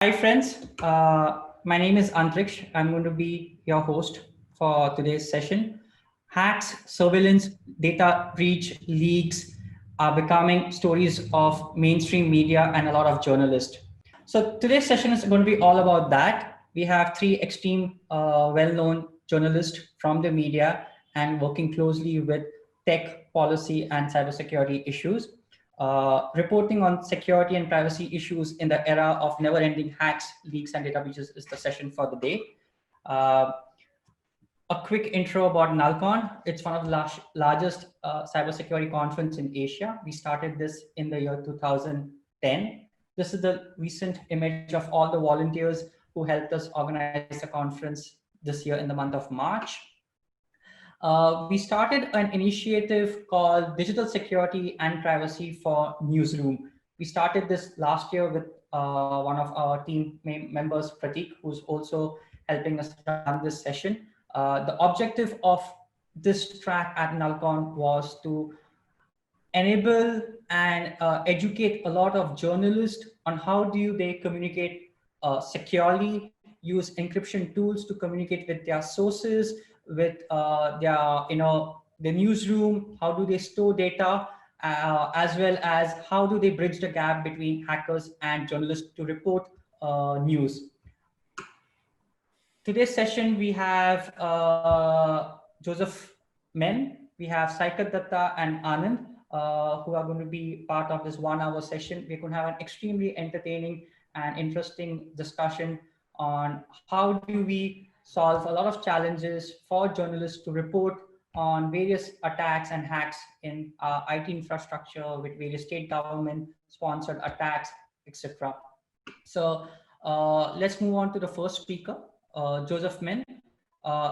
Hi friends, my name is Antriksh. I'm going to be your host for today's session. Hacks, surveillance, data breach, leaks are becoming stories of mainstream media and a lot of journalists. So today's session is going to be all about that. We have three extreme well-known journalists from the media and working closely with tech policy and cybersecurity issues. Reporting on security and privacy issues in the era of never-ending hacks, leaks, and data breaches is the session for the day. A quick intro about Nullcon. It's one of the largest cybersecurity conference in Asia. We started this in the year 2010. This is the recent image of all the volunteers who helped us organize the conference this year in the month of March. We started an initiative called Digital Security and Privacy for Newsroom. We started this last year with one of our team members, Pratik, who's also helping us run this session. The objective of this track at Nullcon was to enable and educate a lot of journalists on how they communicate securely, use encryption tools to communicate with their sources, with the newsroom, how do they store data, as well as how do they bridge the gap between hackers and journalists to report news. Today's session, we have Joseph Menn, we have Saikat, Datta, and Anand, who are going to be part of this 1 hour session. We're going to have an extremely entertaining and interesting discussion on how do we solve a lot of challenges for journalists to report on various attacks and hacks in IT infrastructure with various state government sponsored attacks, etc. So let's move on to the first speaker. Joseph Menn.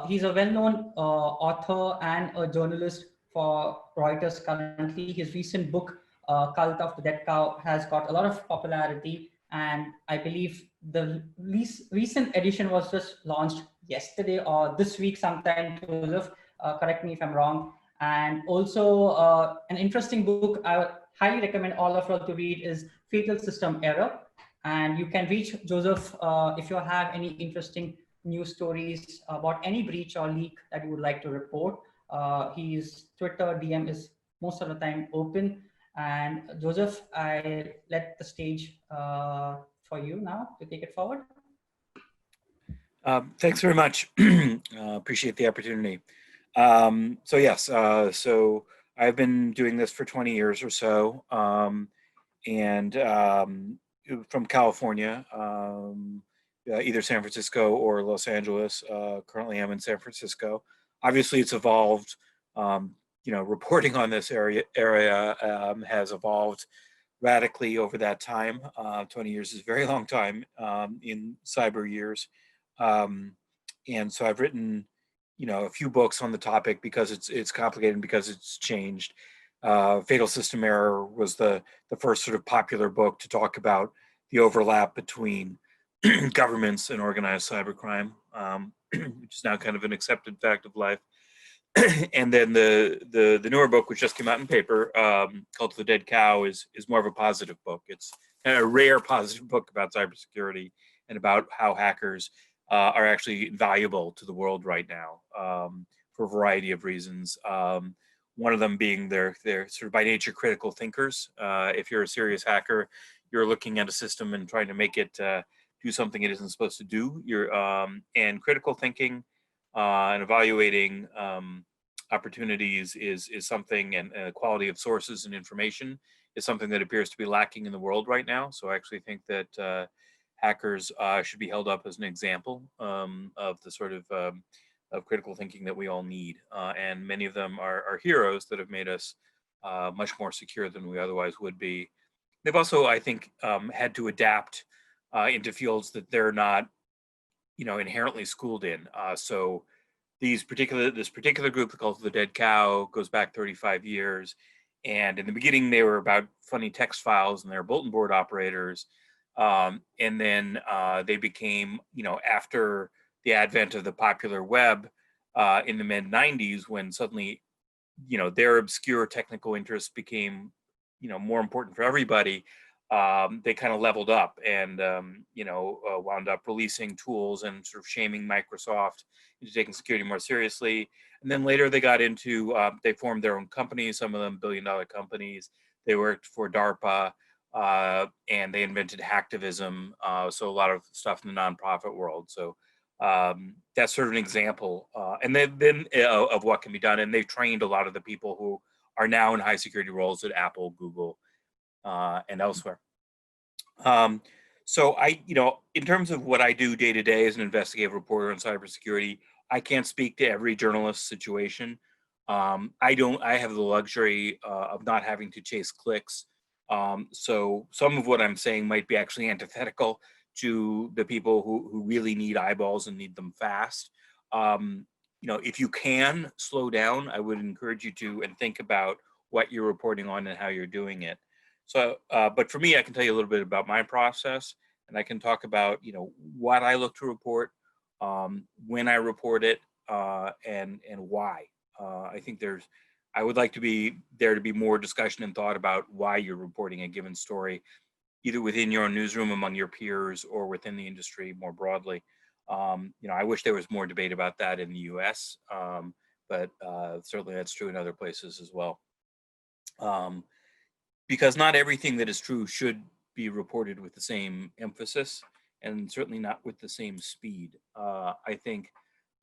He's a well-known author and a journalist for Reuters currently. His recent book, Cult of the Dead Cow, has got a lot of popularity. And I believe the recent edition was just launched yesterday or this week sometime, Joseph. Correct me if I'm wrong. And also an interesting book I would highly recommend all of you to read is Fatal System Error. And you can reach Joseph if you have any interesting news stories about any breach or leak that you would like to report. His Twitter DM is most of the time open. And Joseph, I let the stage for you now to take it forward. Thanks very much. Appreciate the opportunity. So yes, so I've been doing this for 20 years or so, and from California, either San Francisco or Los Angeles. Currently I'm in San Francisco. Obviously it's evolved, reporting on this area has evolved radically over that time. 20 years is a very long time in cyber years. And so I've written, a few books on the topic because it's complicated and because it's changed. Fatal System Error was the first sort of popular book to talk about the overlap between governments and organized cybercrime, which is now kind of an accepted fact of life. And then the newer book, which just came out in paper, Cult of the Dead Cow, is more of a positive book. It's kind of a rare positive book about cybersecurity and about how hackers are actually valuable to the world right now for a variety of reasons. One of them being they're sort of by nature critical thinkers. If you're a serious hacker, you're looking at a system and trying to make it do something it isn't supposed to do. And critical thinking and evaluating opportunities is something, and quality of sources and information is something that appears to be lacking in the world right now. So I actually think that hackers should be held up as an example of the sort of critical thinking that we all need. And many of them are heroes that have made us much more secure than we otherwise would be. They've also, I think, had to adapt into fields that they're not, inherently schooled in. So this particular group, the Cult of the Dead Cow, goes back 35 years. And in the beginning, they were about funny text files and they're bulletin board operators. And then they became, after the advent of the popular web in the mid-90s, when suddenly, their obscure technical interests became, more important for everybody. they kind of leveled up and, wound up releasing tools and sort of shaming Microsoft into taking security more seriously. And then later they got into, they formed their own companies, some of them billion-dollar companies. They worked for DARPA, and they invented hacktivism. So a lot of stuff in the nonprofit world. So that's sort of an example. And they've been of what can be done. And they've trained a lot of the people who are now in high security roles at Apple, Google, and elsewhere. So in terms of what I do day to day as an investigative reporter on cybersecurity, I can't speak to every journalist's situation. I have the luxury of not having to chase clicks. So some of what I'm saying might be actually antithetical to the people who really need eyeballs and need them fast. If you can slow down, I would encourage you to and think about what you're reporting on and how you're doing it. So, but for me, I can tell you a little bit about my process, and I can talk about, what I look to report, when I report it, and why. I think I would like to be there to be more discussion and thought about why you're reporting a given story, either within your own newsroom, among your peers, or within the industry more broadly. I wish there was more debate about that in the US, but certainly that's true in other places as well. Because not everything that is true should be reported with the same emphasis, and certainly not with the same speed. I think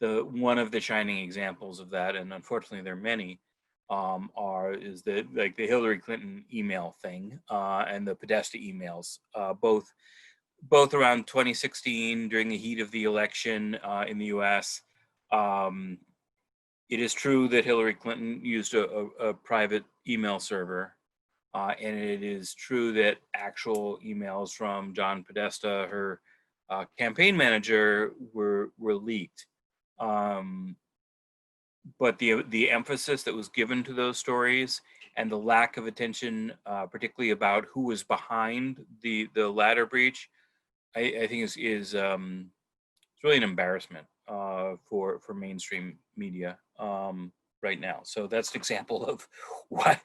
one of the shining examples of that, and unfortunately there are many, is the Hillary Clinton email thing and the Podesta emails, both around 2016 during the heat of the election in the U.S. It is true that Hillary Clinton used a private email server. And it is true that actual emails from John Podesta, her campaign manager, were leaked. But the emphasis that was given to those stories and the lack of attention, particularly about who was behind the latter breach, I think is it's really an embarrassment for mainstream media right now. So that's an example of what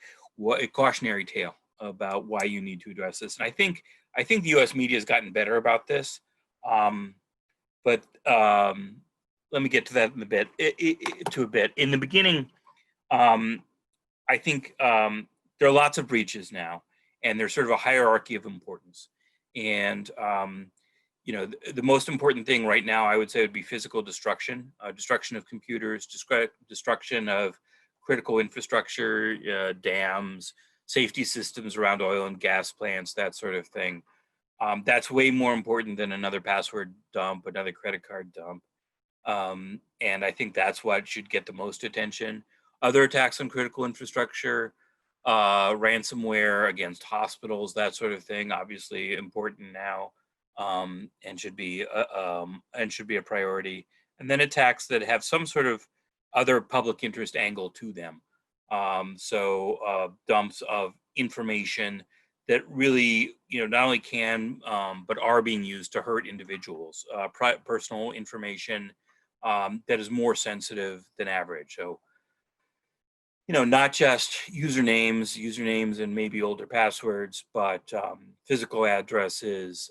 a cautionary tale about why you need to address this. And I think the U.S. media has gotten better about this, but let me get to that in a bit. In the beginning, I think there are lots of breaches now, and there's sort of a hierarchy of importance. And the most important thing right now, I would say, would be physical destruction, destruction of computers, destruction of critical infrastructure, dams, safety systems around oil and gas plants, that sort of thing. That's way more important than another password dump, another credit card dump. And I think that's what should get the most attention. Other attacks on critical infrastructure, ransomware against hospitals, that sort of thing, obviously important now, and should be a priority. And then attacks that have some sort of other public interest angle to them. So dumps of information that really, not only can, but are being used to hurt individuals, personal information that is more sensitive than average. So, not just usernames and maybe older passwords, but physical addresses,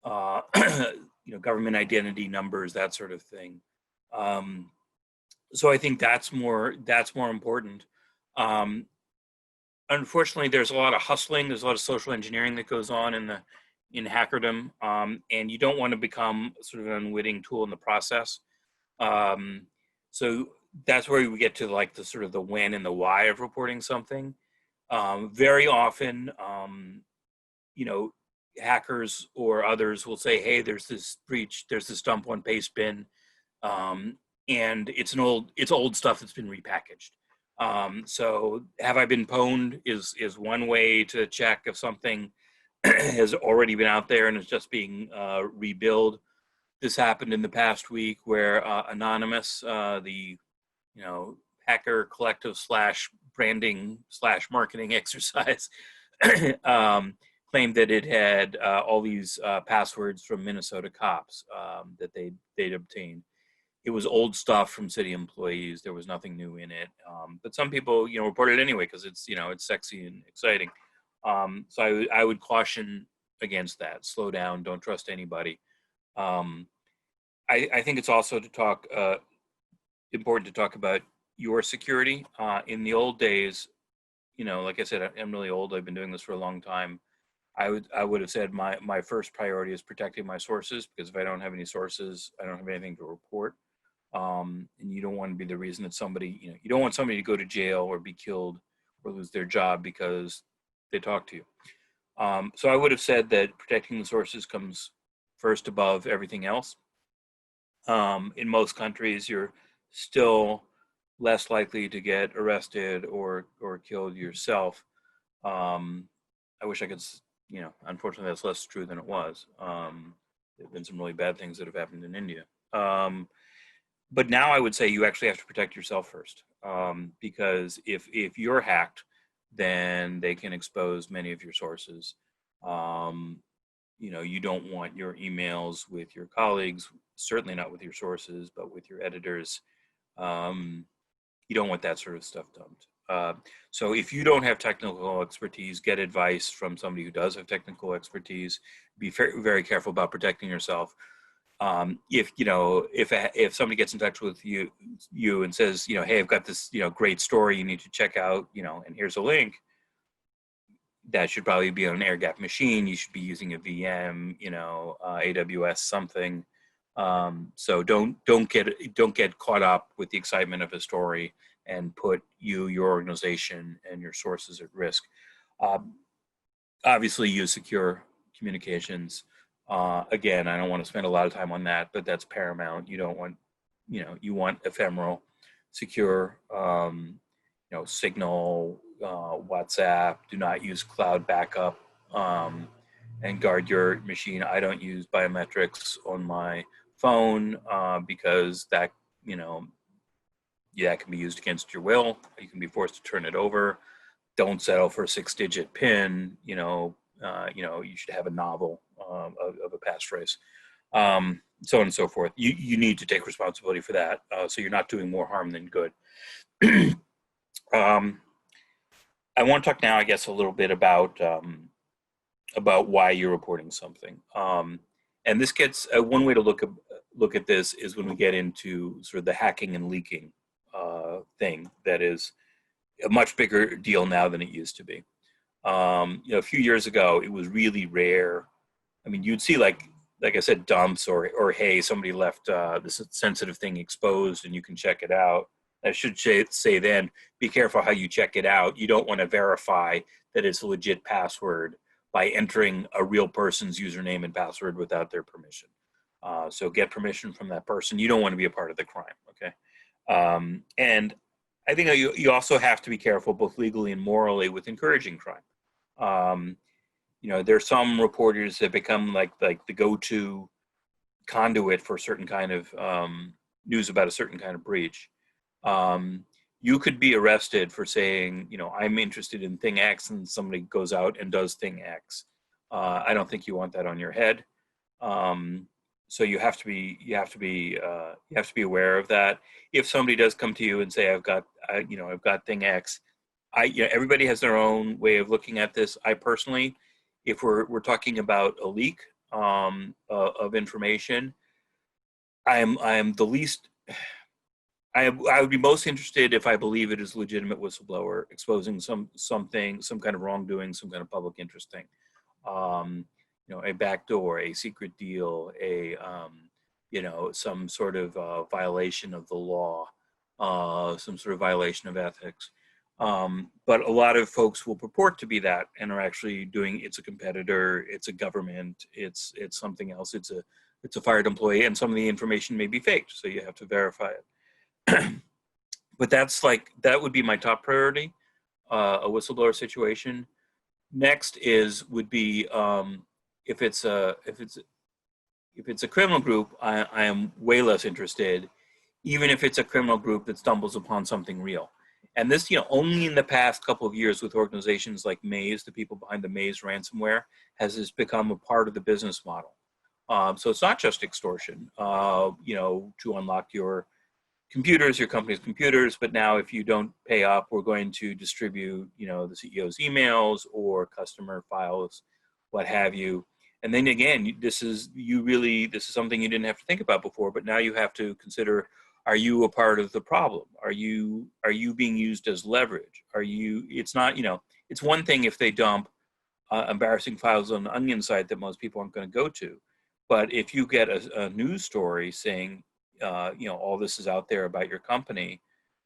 government identity numbers, that sort of thing. So I think that's more important. Unfortunately, there's a lot of hustling. There's a lot of social engineering that goes on in hackerdom, and you don't want to become sort of an unwitting tool in the process. So that's where we get to like the sort of the when and the why of reporting something. Very often, hackers or others will say, "Hey, there's this breach. There's this dump on paste bin." And it's old stuff that's been repackaged. So have I been pwned is one way to check if something has already been out there and is just being rebuilt. This happened in the past week where Anonymous, the hacker collective / branding / marketing exercise, claimed that it had all these passwords from Minnesota cops that they'd obtained. It was old stuff from city employees. There was nothing new in it. But some people, reported it anyway because it's, it's sexy and exciting. So I would caution against that. Slow down. Don't trust anybody. I think it's also important to talk about your security. In the old days, like I said, I'm really old. I've been doing this for a long time. I would have said my first priority is protecting my sources, because if I don't have any sources, I don't have anything to report. And you don't want to be the reason that somebody, you don't want somebody to go to jail or be killed or lose their job because they talk to you. So I would have said that protecting the sources comes first above everything else. In most countries, you're still less likely to get arrested or killed yourself. I wish I could, unfortunately that's less true than it was. There have been some really bad things that have happened in India. But now I would say you actually have to protect yourself first, because if you're hacked, then they can expose many of your sources. You don't want your emails with your colleagues, certainly not with your sources, but with your editors. You don't want that sort of stuff dumped. So if you don't have technical expertise, get advice from somebody who does have technical expertise. Be very careful about protecting yourself. If somebody gets in touch with you and says, hey, I've got this, great story you need to check out, and here's a link, that should probably be on an air-gapped machine. You should be using a VM, AWS something. So don't get caught up with the excitement of a story and put your organization and your sources at risk. Obviously, use secure communications. Again, I don't want to spend a lot of time on that, but that's paramount. You don't want, you want ephemeral, secure, Signal, WhatsApp. Do not use cloud backup, and guard your machine. I don't use biometrics on my phone because that, that can be used against your will. You can be forced to turn it over. Don't settle for a 6-digit PIN. You should have a novel of a passphrase, so on and so forth. You need to take responsibility for that, so you're not doing more harm than good. I want to talk now, I guess, a little bit about why you're reporting something. And this gets one way to look at this is when we get into sort of the hacking and leaking thing that is a much bigger deal now than it used to be. A few years ago, it was really rare. I mean, you'd see like I said, dumps or hey, somebody left this sensitive thing exposed and you can check it out. I should say then, be careful how you check it out. You don't want to verify that it's a legit password by entering a real person's username and password without their permission. So get permission from that person. You don't want to be a part of the crime, okay? And I think you also have to be careful, both legally and morally, with encouraging crime. There's some reporters that become like the go-to conduit for a certain kind of news about a certain kind of breach. You could be arrested for saying, I'm interested in thing X, and somebody goes out and does thing X. I don't think you want that on your head. So you have to be aware of that. If somebody does come to you and say, I've got thing X, everybody has their own way of looking at this. I personally, if we're talking about a leak of information, I am the least. I would be most interested if I believe it is a legitimate whistleblower exposing some kind of wrongdoing, some kind of public interest thing. A backdoor, a secret deal, some sort of violation of the law, some sort of violation of ethics. But a lot of folks will purport to be that and are actually doing. It's a competitor, it's a government, it's something else. It's a fired employee, and some of the information may be faked, so you have to verify it. But that would be my top priority, a whistleblower situation. Next would be if it's a criminal group, I am way less interested, even if it's a criminal group that stumbles upon something real. And this, only in the past couple of years with organizations like Maze, the people behind the Maze ransomware, has this become a part of the business model. So it's not just extortion, to unlock your computers, your company's computers, but now if you don't pay up, we're going to distribute, the CEO's emails or customer files, what have you. And then again, this is something you didn't have to think about before, but now you have to consider, are you a part of the problem? Are you being used as leverage? It's not, it's one thing if they dump embarrassing files on the Onion site that most people aren't going to go to. But if you get a news story saying, all this is out there about your company,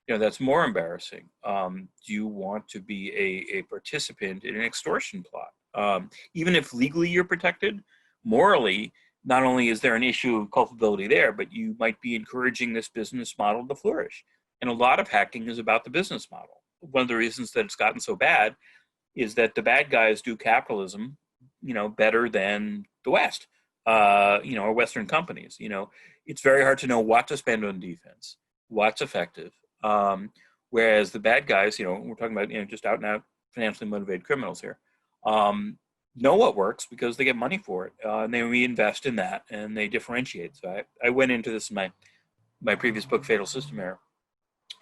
that's more embarrassing. Do you want to be a participant in an extortion plot? Even if legally you're protected, morally, not only is there an issue of culpability there, but you might be encouraging this business model to flourish. And a lot of hacking is about the business model. One of the reasons that it's gotten so bad is that the bad guys do capitalism, better than the West, or Western companies. It's very hard to know what to spend on defense, what's effective. Whereas the bad guys, we're talking about, just out and out financially motivated criminals here, know what works because they get money for it, and they reinvest in that, and they differentiate. So I went into this in my previous book, Fatal System Error.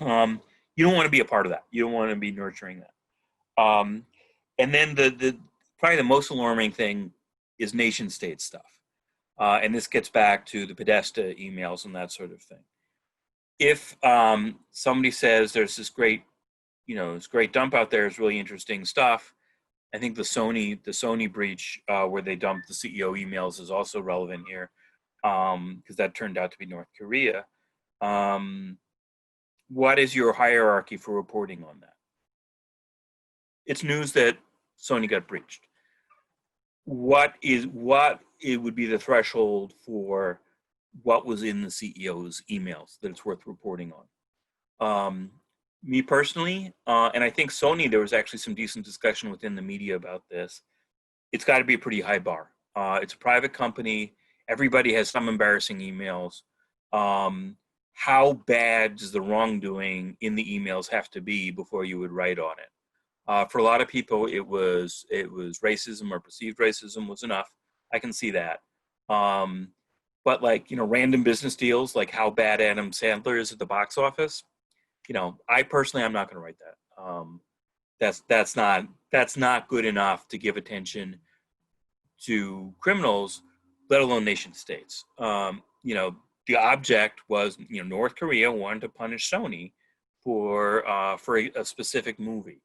You don't want to be a part of that. You don't want to be nurturing that. And then the probably the most alarming thing is nation state stuff. And this gets back to the Podesta emails and that sort of thing. If somebody says there's this great dump out there, is really interesting stuff, I think the Sony breach where they dumped the CEO emails is also relevant here, because that turned out to be North Korea. What is your hierarchy for reporting on that? It's news that Sony got breached. What it would be the threshold for what was in the CEO's emails that it's worth reporting on? Me personally, and I think Sony, there was actually some decent discussion within the media about this. It's got to be a pretty high bar. It's a private company. Everybody has some embarrassing emails. How bad does the wrongdoing in the emails have to be before you would write on it? For a lot of people, it was racism or perceived racism was enough. I can see that. But random business deals, like how bad Adam Sandler is at the box office, I personally, I'm not going to write that. That's not good enough to give attention to criminals, let alone nation states. The object was, North Korea wanted to punish Sony for a specific movie.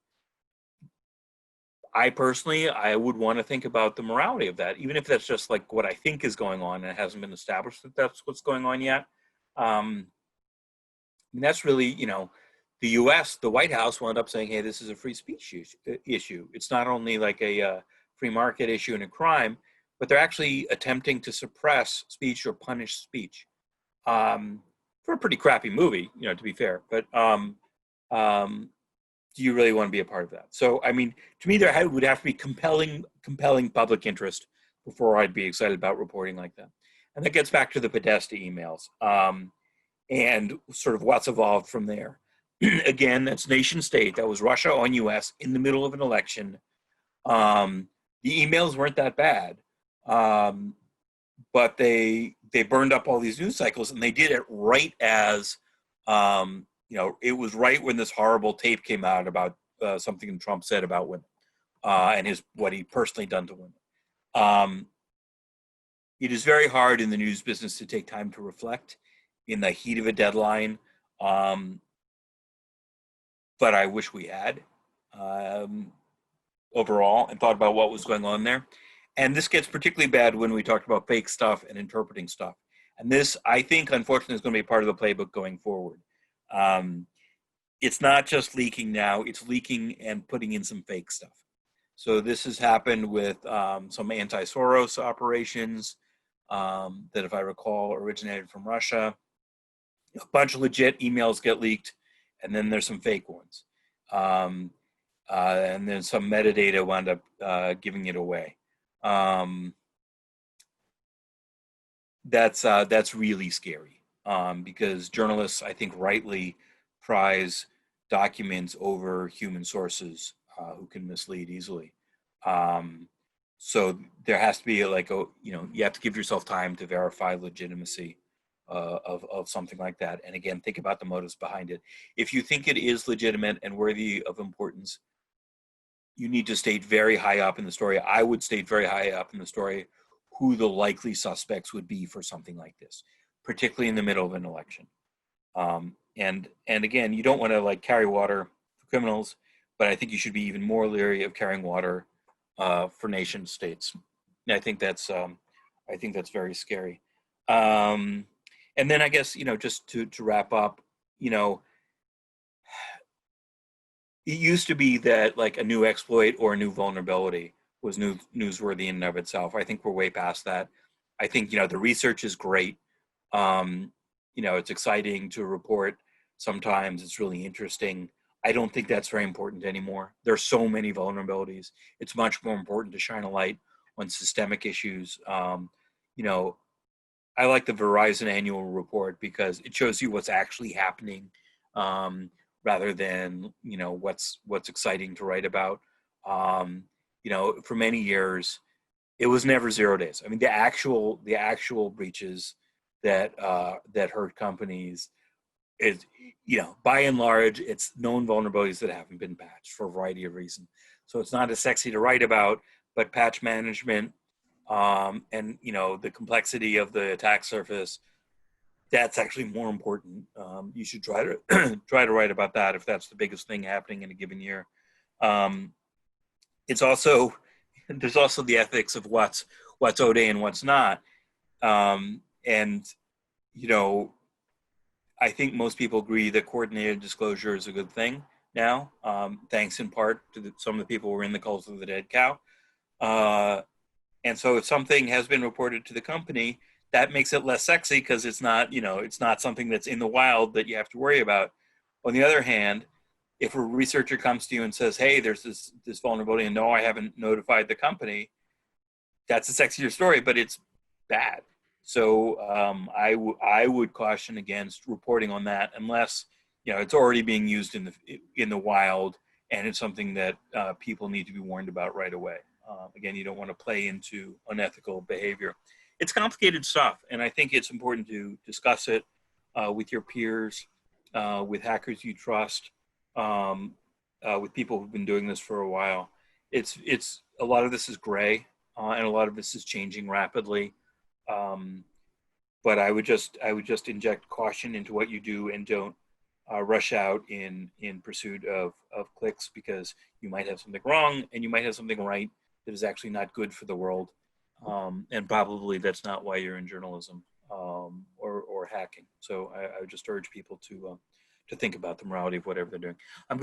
I personally, I would want to think about the morality of that, even if that's just like what I think is going on and it hasn't been established that that's what's going on yet. And that's really, the U.S., the White House wound up saying, hey, this is a free speech issue. It's not only like a free market issue and a crime, but they're actually attempting to suppress speech or punish speech for a pretty crappy movie, to be fair. But do you really want to be a part of that? So, I mean, to me, there would have to be compelling public interest before I'd be excited about reporting like that. And that gets back to the Podesta emails and sort of what's evolved from there. Again, that's nation state. That was Russia on U.S. in the middle of an election. The emails weren't that bad, but they burned up all these news cycles, and they did it right as it was right when this horrible tape came out about something Trump said about women and what he personally done to women. It is very hard in the news business to take time to reflect in the heat of a deadline, but I wish we had overall and thought about what was going on there. And this gets particularly bad when we talked about fake stuff and interpreting stuff. And this, I think, unfortunately, is going to be part of the playbook going forward. It's not just leaking now, it's leaking and putting in some fake stuff. So this has happened with some anti-Soros operations that, if I recall, originated from Russia. A bunch of legit emails get leaked, and then there's some fake ones. And then some metadata wound up giving it away. That's really scary because journalists, I think, rightly prize documents over human sources who can mislead easily. So there has to be you have to give yourself time to verify legitimacy of something like that. And again, think about the motives behind it. If you think it is legitimate and worthy of importance, you need to state very high up in the story. I would state very high up in the story who the likely suspects would be for something like this, particularly in the middle of an election. And again, you don't want to like carry water for criminals, but I think you should be even more leery of carrying water for nation states. And I think that's very scary. And then I guess, just to wrap up, it used to be that like a new exploit or a new vulnerability was newsworthy in and of itself. I think we're way past that. I think, the research is great. It's exciting to report. Sometimes it's really interesting. I don't think that's very important anymore. There's so many vulnerabilities. It's much more important to shine a light on systemic issues. I like the Verizon annual report because it shows you what's actually happening, rather than what's exciting to write about. For many years, it was never 0 days. I mean, the actual breaches that hurt companies is, by and large, it's known vulnerabilities that haven't been patched for a variety of reasons. So it's not as sexy to write about, but patch management, and the complexity of the attack surface, that's actually more important. You should try to write about that if that's the biggest thing happening in a given year. There's also the ethics of what's ODA and what's not. I think most people agree that coordinated disclosure is a good thing now, thanks in part to some of the people who were in the cult of the dead cow. And so if something has been reported to the company, that makes it less sexy because it's not something that's in the wild that you have to worry about. On the other hand, if a researcher comes to you and says, hey, there's this vulnerability and no, I haven't notified the company, that's a sexier story, but it's bad. So I would caution against reporting on that unless it's already being used in the wild and it's something that people need to be warned about right away. Again, you don't want to play into unethical behavior. It's complicated stuff, and I think it's important to discuss it with your peers, with hackers you trust, with people who've been doing this for a while. It's a lot of this is gray, and a lot of this is changing rapidly. But I would just inject caution into what you do and don't rush out in pursuit of clicks, because you might have something wrong and you might have something right that is actually not good for the world. And probably that's not why you're in journalism or hacking. So I would just urge people to think about the morality of whatever they're doing. I'm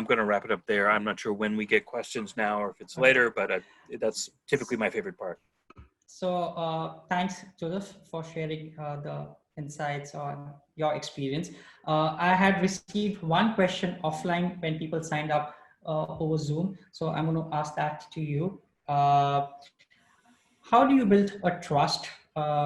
gonna wrap it up there. I'm not sure when we get questions now or if it's later, but that's typically my favorite part. So thanks, Joseph, for sharing the insights on your experience. I had received one question offline when people signed up over Zoom. So I'm going to ask that to you. How do you build a trust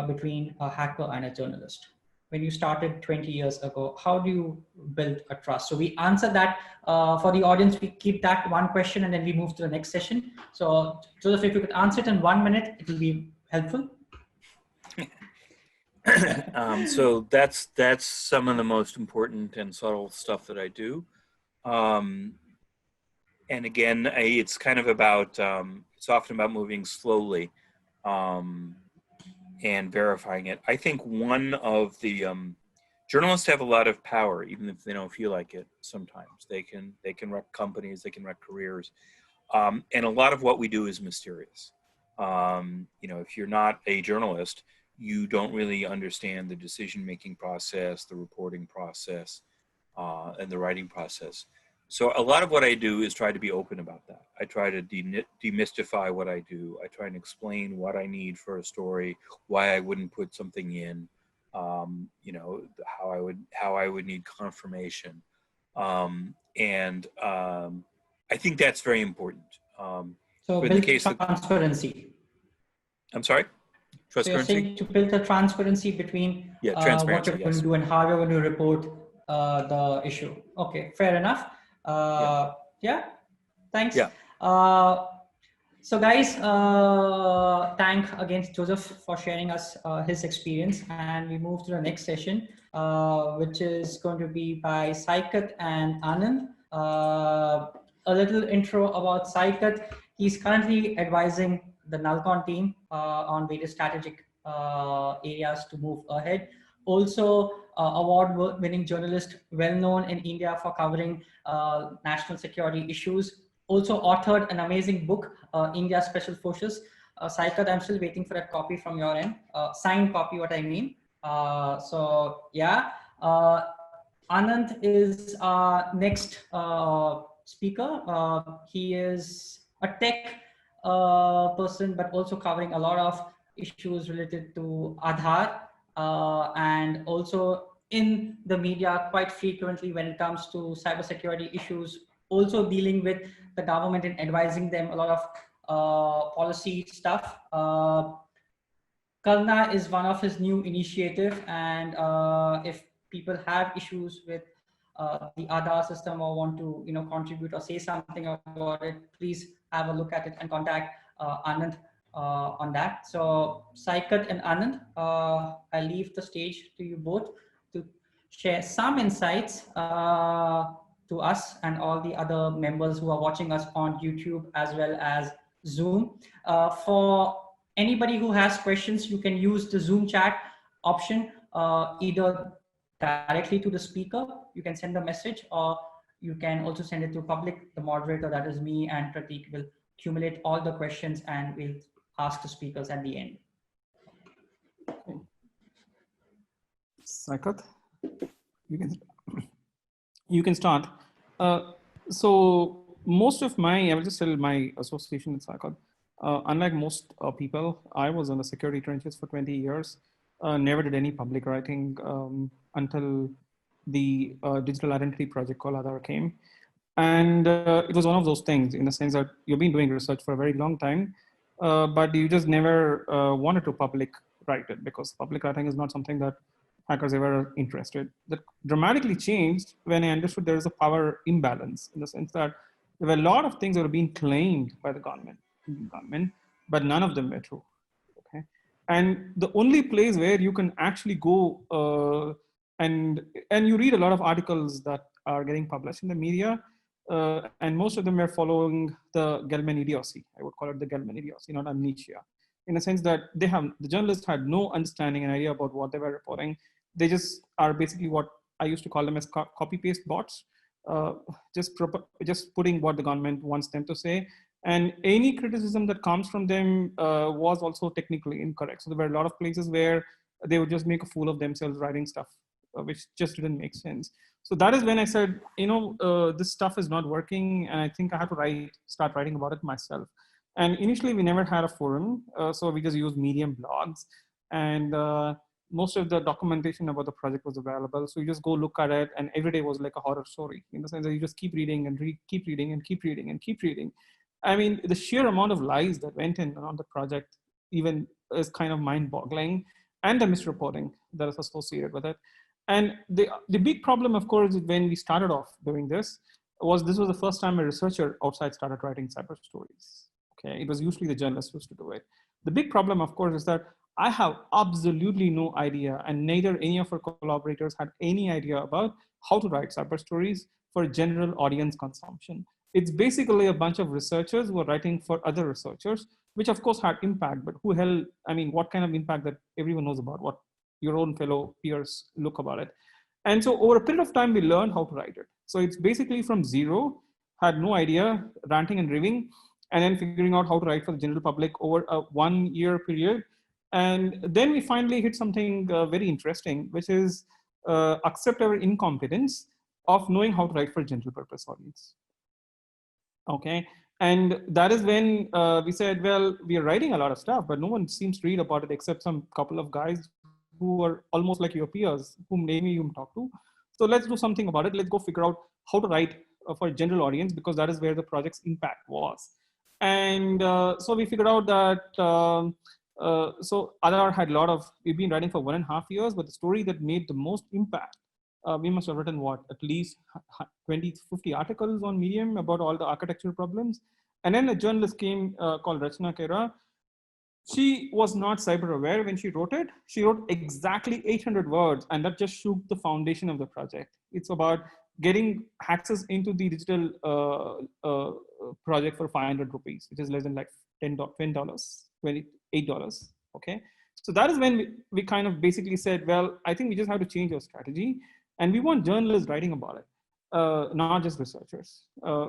between a hacker and a journalist? When you started 20 years ago, how do you build a trust? So we answer that for the audience. We keep that one question and then we move to the next session. So Joseph, if you could answer it in 1 minute, it will be helpful. So that's some of the most important and subtle stuff that I do. And again, it's kind of about, it's often about moving slowly and verifying it. I think one of the journalists have a lot of power, even if they don't feel like it. Sometimes they can wreck companies, they can wreck careers, and a lot of what we do is mysterious. If you're not a journalist, you don't really understand the decision-making process, the reporting process, and the writing process. So a lot of what I do is try to be open about that. I try to demystify what I do. I try and explain what I need for a story, why I wouldn't put something in, how I would need confirmation. And I think that's very important. So build transparency. I'm sorry? So you're saying to build the transparency between what you're going to do and how you're going to report the issue. Okay, fair enough. Yeah, thanks. Yeah. So guys, thank again Joseph for sharing us his experience, and we move to the next session, which is going to be by Saikat and Anand. A little intro about Saikat. He's currently advising the Nullcon team on various strategic areas to move ahead. Also, award-winning journalist, well known in India for covering national security issues. Also authored an amazing book, India Special Forces. Saikat, I'm still waiting for that copy from your end. Signed copy, what I mean. So yeah, Anand is our next speaker. He is a tech person, but also covering a lot of issues related to Aadhaar, and also in the media quite frequently when it comes to cybersecurity issues, also dealing with the government and advising them a lot of policy stuff. Kalna is one of his new initiative, and if people have issues with the Aadhaar system or want to contribute or say something about it, please have a look at it and contact Anand on that. So Saikat and Anand, I leave the stage to you both to share some insights to us and all the other members who are watching us on YouTube as well as Zoom. For anybody who has questions, you can use the Zoom chat option, either directly to the speaker. You can send a message, or you can also send it to public. The moderator, that is me and Pratik, will accumulate all the questions and we'll ask the speakers at the end. Saikat, you can start. So most of I will just tell my association with Saikat. Unlike most people, I was on the security trenches for 20 years. Never did any public writing until the digital identity project called Aadhaar came. And it was one of those things in the sense that you've been doing research for a very long time, but you just never wanted to public write it because public writing is not something that hackers ever interested. That dramatically changed when I understood there is a power imbalance in the sense that there were a lot of things that were being claimed by the government, but none of them were true. Okay, and the only place where you can actually go and you read a lot of articles that are getting published in the media, and most of them were following the Gelman idiocy. I would call it the Gelman idiocy, not amnesia, in the sense that the journalists had no understanding and idea about what they were reporting. They just are basically what I used to call them as copy-paste bots, just putting what the government wants them to say. And any criticism that comes from them was also technically incorrect. So there were a lot of places where they would just make a fool of themselves writing stuff, which just didn't make sense. So that is when I said, this stuff is not working, and I think I have to start writing about it myself. And initially, we never had a forum, so we just used Medium blogs, and most of the documentation about the project was available. So you just go look at it, and every day was like a horror story in the sense that you just keep reading and keep reading and keep reading and keep reading. I mean, the sheer amount of lies that went in on the project even is kind of mind-boggling, and the misreporting that is associated with it. And the big problem, of course, when we started off doing this was the first time a researcher outside started writing cyber stories. Okay, it was usually the journalists who used to do it. The big problem, of course, is that I have absolutely no idea, and neither any of our collaborators had any idea about how to write cyber stories for general audience consumption. It's basically a bunch of researchers who are writing for other researchers, which of course had impact, but what kind of impact that everyone knows about, what your own fellow peers look about it. And so over a period of time, we learned how to write it. So it's basically from zero, had no idea, ranting and raving, and then figuring out how to write for the general public over a 1 year period. And then we finally hit something very interesting, which is accept our incompetence of knowing how to write for general purpose audience. Okay, and that is when we said, well, we are writing a lot of stuff, but no one seems to read about it except some couple of guys who are almost like your peers, whom maybe you talk to. So let's do something about it. Let's go figure out how to write for a general audience, because that is where the project's impact was. And so we figured out that, so Aadhaar had we've been writing for 1.5 years, but the story that made the most impact, we must have written at least 20, 50 articles on Medium about all the architectural problems. And then a journalist came called Rachna Kera. She was not cyber aware when she wrote it. She wrote exactly 800 words, and that just shook the foundation of the project. It's about getting access into the digital project for 500 rupees, which is less than like $10, $28. Okay. So that is when we kind of basically said, well, I think we just have to change our strategy. And we want journalists writing about it, not just researchers,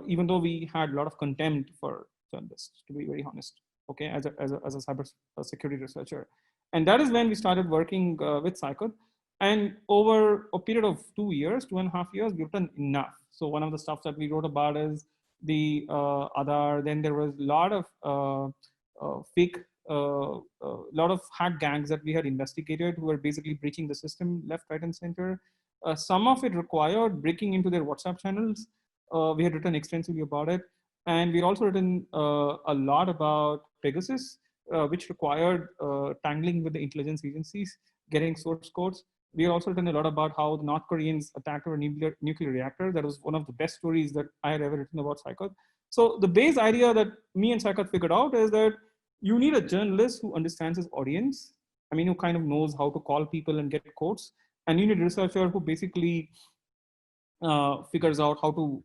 even though we had a lot of contempt for journalists, to be very honest, okay, as a cyber security researcher. And that is when we started working with Saikat. And over a period of 2 years, 2.5 years, we've done enough. So one of the stuff that we wrote about is the Aadhaar. Then there was a lot of fake, lot of hack gangs that we had investigated who were basically breaching the system left, right, and center. Some of it required breaking into their WhatsApp channels. We had written extensively about it. And we'd also written a lot about Pegasus, which required tangling with the intelligence agencies, getting source codes. We also written a lot about how the North Koreans attacked our nuclear reactor. That was one of the best stories that I had ever written about Saikat. So the base idea that me and Saikat figured out is that you need a journalist who understands his audience. I mean, who kind of knows how to call people and get quotes. And you need a researcher who basically figures out how to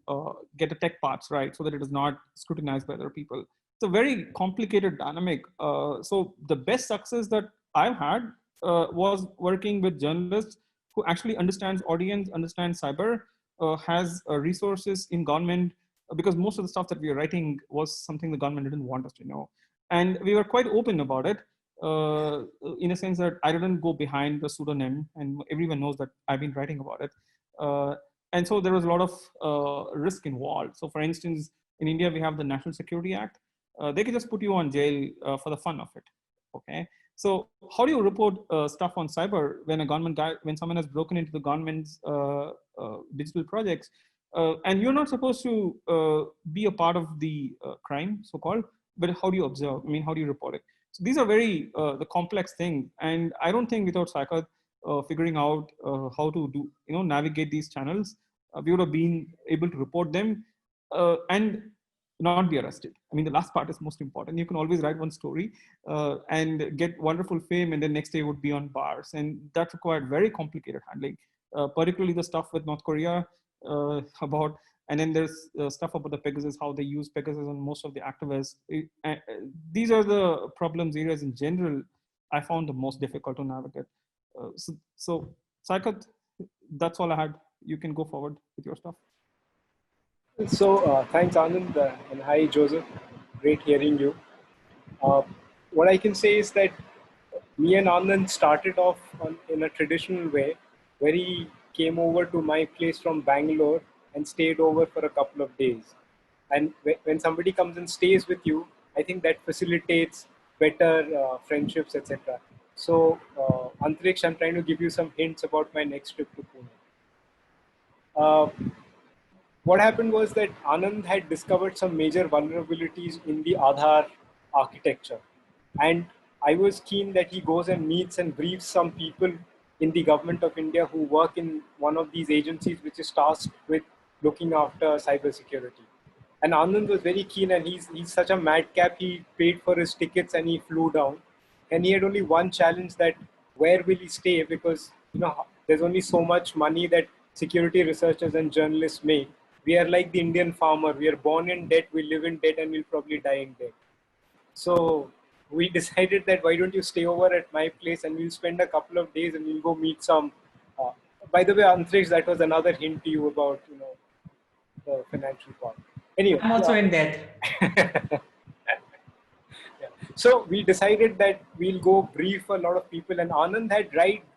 get the tech parts right so that it is not scrutinized by other people. It's a very complicated dynamic. So the best success that I've had was working with journalists who actually understands audience, understands cyber, has resources in government, because most of the stuff that we were writing was something the government didn't want us to know. And we were quite open about it, in a sense that I didn't go behind the pseudonym, and everyone knows that I've been writing about it. And so there was a lot of risk involved. So for instance, in India, we have the National Security Act. They can just put you on jail for the fun of it, okay? So how do you report stuff on cyber when a government guy, when someone has broken into the government's digital projects, and you're not supposed to be a part of the crime, so-called, but how do you observe? I mean, how do you report it? So these are very the complex thing. And I don't think without Saikat figuring out how to do, navigate these channels, we would have been able to report them and not be arrested. I mean, the last part is most important. You can always write one story and get wonderful fame, and then next day would be on bars. And that required very complicated handling, particularly the stuff with North Korea about, and then there's stuff about the Pegasus, how they use Pegasus on most of the activists. These are the problems areas in general I found the most difficult to navigate. So Saikat, that's all I had. You can go forward with your stuff. So thanks, Anand, and hi, Joseph. Great hearing you. What I can say is that me and Anand started off in a traditional way, where he came over to my place from Bangalore and stayed over for a couple of days. And when somebody comes and stays with you, I think that facilitates better friendships, etc. So, Antriksh, I'm trying to give you some hints about my next trip to Pune. What happened was that Anand had discovered some major vulnerabilities in the Aadhaar architecture. And I was keen that he goes and meets and briefs some people in the government of India who work in one of these agencies which is tasked with looking after cybersecurity. And Anand was very keen, and he's such a madcap. He paid for his tickets and he flew down. And he had only one challenge, that where will he stay? Because there's only so much money that security researchers and journalists make. We are like the Indian farmer. We are born in debt, we live in debt, and we'll probably die in debt. So we decided that why don't you stay over at my place and we'll spend a couple of days and we'll go meet some. By the way, Antriksh, that was another hint to you about the financial part. Anyway, I'm also in debt. Yeah. So we decided that we'll go brief a lot of people, and Anand had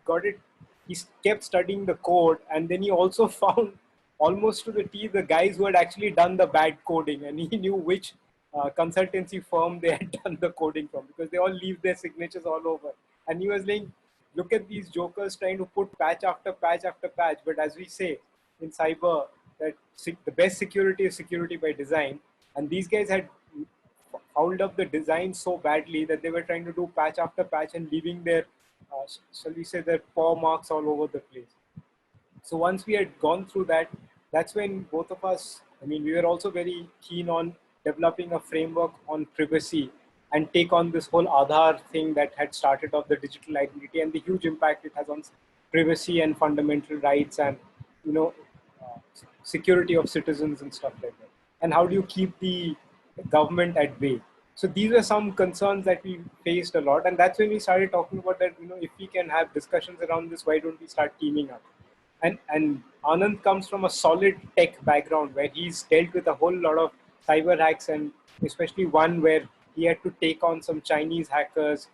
got it. He kept studying the code, and then he also found almost to the T the guys who had actually done the bad coding, and he knew which consultancy firm they had done the coding from, because they all leave their signatures all over. And he was like, look at these jokers trying to put patch after patch after patch. But as we say in cyber, that the best security is security by design. And these guys had fouled up the design so badly that they were trying to do patch after patch and leaving their, shall we say, their paw marks all over the place. So once we had gone through that, that's when both of us, I mean, we were also very keen on developing a framework on privacy and take on this whole Aadhaar thing that had started off the digital identity and the huge impact it has on privacy and fundamental rights and, you know, uh, security of citizens and stuff like that. And how do you keep the government at bay? So these were some concerns that we faced a lot, and that's when we started talking about that. You know, if we can have discussions around this, why don't we start teaming up? And Anand comes from a solid tech background where he's dealt with a whole lot of cyber hacks, and especially one where he had to take on some Chinese hackers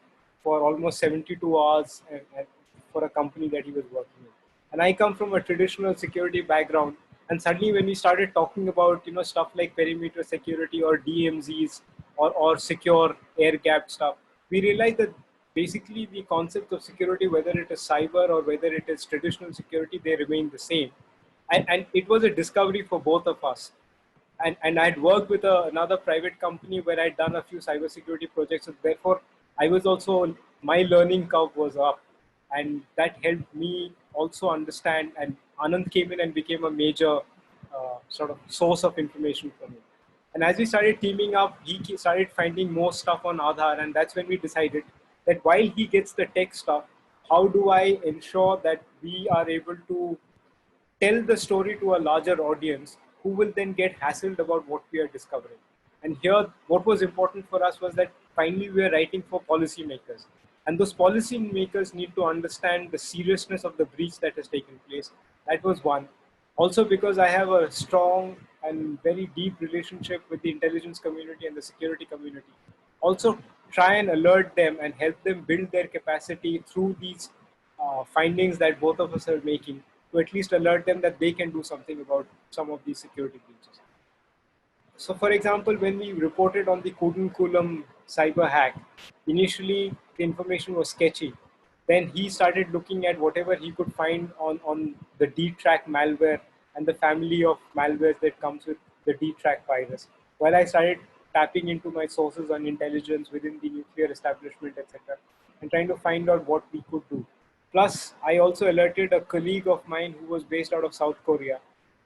for almost 72 hours and for a company that he was working in. And I come from a traditional security background, and suddenly when we started talking about, you know, stuff like perimeter security or DMZs or secure air gap stuff, we realized that basically the concept of security, whether it is cyber or whether it is traditional security, they remain the same. And it was a discovery for both of us. And I'd worked with another private company where I'd done a few cybersecurity projects. So therefore, I was also, my learning curve was up. And that helped me also understand. And Anand came in and became a major sort of source of information for me. And as we started teaming up, he started finding more stuff on Aadhaar. And that's when we decided that while he gets the tech stuff, how do I ensure that we are able to tell the story to a larger audience who will then get hassled about what we are discovering. And here, what was important for us was that finally we are writing for policymakers. And those policymakers need to understand the seriousness of the breach that has taken place. That was one. Also because I have a strong and very deep relationship with the intelligence community and the security community. Also try and alert them and help them build their capacity through these findings that both of us are making, to at least alert them that they can do something about some of these security breaches. So for example, when we reported on the Kudankulam cyber hack, initially the information was sketchy. Then he started looking at whatever he could find on the D-Track malware and the family of malwares that comes with the D-Track virus. While I started tapping into my sources on intelligence within the nuclear establishment, etc., and trying to find out what we could do. Plus, I also alerted a colleague of mine who was based out of South Korea.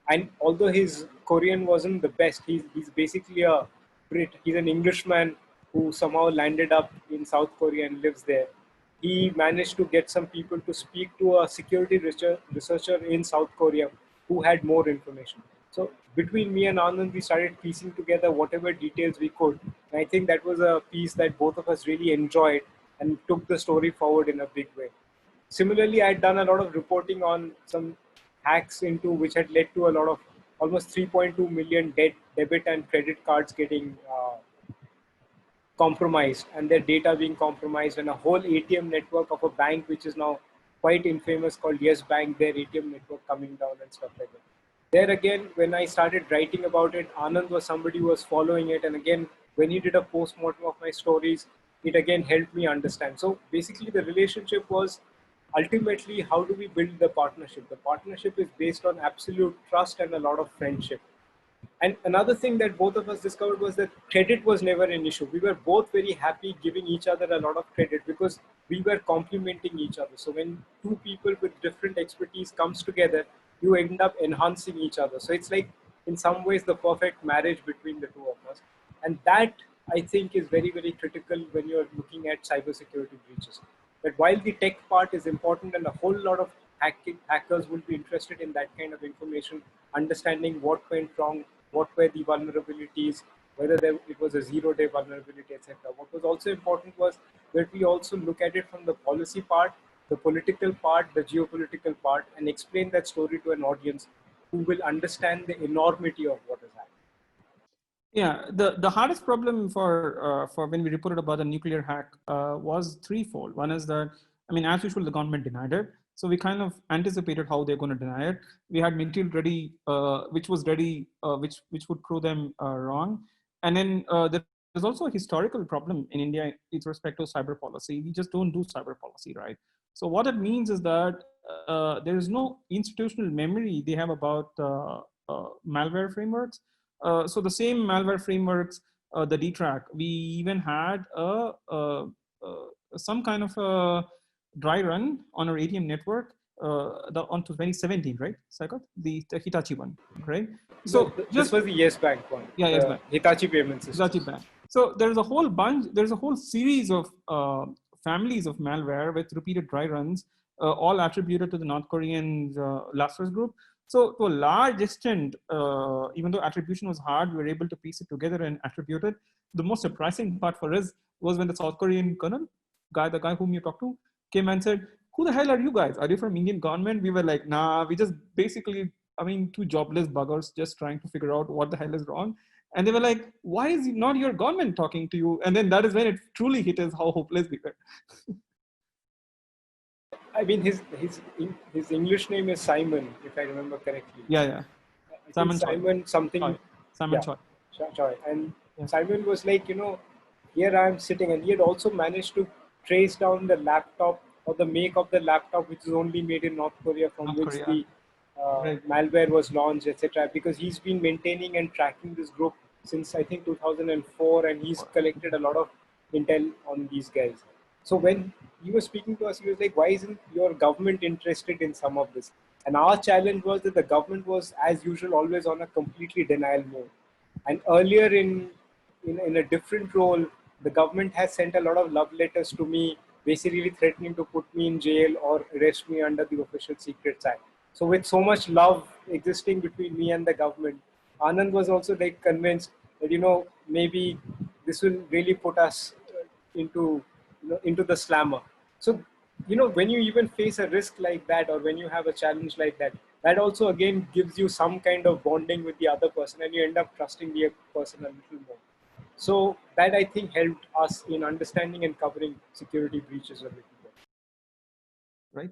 And although his Korean wasn't the best, he's basically a Brit. He's an Englishman who somehow landed up in South Korea and lives there. He managed to get some people to speak to a security researcher in South Korea who had more information. So between me and Anand, we started piecing together whatever details we could. And I think that was a piece that both of us really enjoyed and took the story forward in a big way. Similarly, I had done a lot of reporting on some hacks into which had led to a lot of almost 3.2 million debit and credit cards getting compromised and their data being compromised, and a whole ATM network of a bank which is now quite infamous called Yes Bank, their ATM network coming down and stuff like that. There again, when I started writing about it, Anand was somebody who was following it, and again, when he did a post-mortem of my stories, it again helped me understand. So basically the relationship was ultimately, how do we build the partnership? The partnership is based on absolute trust and a lot of friendship. And another thing that both of us discovered was that credit was never an issue. We were both very happy giving each other a lot of credit because we were complementing each other. So when two people with different expertise comes together, you end up enhancing each other. So it's like, in some ways, the perfect marriage between the two of us. And that, I think, is very, very critical when you're looking at cybersecurity breaches. That while the tech part is important and a whole lot of hackers will be interested in that kind of information, understanding what went wrong, what were the vulnerabilities, whether it was a zero-day vulnerability, etc. What was also important was that we also look at it from the policy part, the political part, the geopolitical part, and explain that story to an audience who will understand the enormity of what is happening. Yeah, the hardest problem for when we reported about the nuclear hack was threefold. One is that, I mean, as usual, the government denied it. So we kind of anticipated how they're going to deny it. We had material ready, which was ready, which would prove them wrong. And then there's also a historical problem in India with respect to cyber policy. We just don't do cyber policy, right? So what it means is that there is no institutional memory they have about malware frameworks. So the same malware frameworks, the D-Track, we even had some kind of a dry run on our ATM network onto 2017, right? Saikat? The Hitachi one, right? So this was the Yes Bank one. Yeah, Yes Bank. Hitachi payment system. Hitachi Bank. So there's a whole bunch. There's a whole series of families of malware with repeated dry runs, all attributed to the North Korean Lazarus group. So to a large extent, even though attribution was hard, we were able to piece it together and attribute it. The most surprising part for us was when the South Korean colonel, the guy whom you talked to, came and said, "Who the hell are you guys? Are you from Indian government?" We were like, "Nah, we just basically, two jobless buggers just trying to figure out what the hell is wrong." And they were like, "Why is not your government talking to you?" And then that is when it truly hit us how hopeless we were. I mean, his English name is Simon, if I remember correctly. Yeah. Simon something. Simon Choi. Choi. And Simon was like, here I am sitting, and he had also managed to trace down the laptop or the make of the laptop, which is only made in North Korea, from which the malware was launched, etc. Because he's been maintaining and tracking this group since I think 2004, and he's collected a lot of intel on these guys. So when he was speaking to us, he was like, "Why isn't your government interested in some of this?" And our challenge was that the government was, as usual, always on a completely denial mode. And earlier in a different role, the government has sent a lot of love letters to me, basically threatening to put me in jail or arrest me under the Official Secrets Act. So with so much love existing between me and the government, Anand was also like convinced that, maybe this will really put us into the slammer. So, when you even face a risk like that, or when you have a challenge like that, that also again gives you some kind of bonding with the other person, and you end up trusting the person a little more. So that, I think, helped us in understanding and covering security breaches a little bit. Right.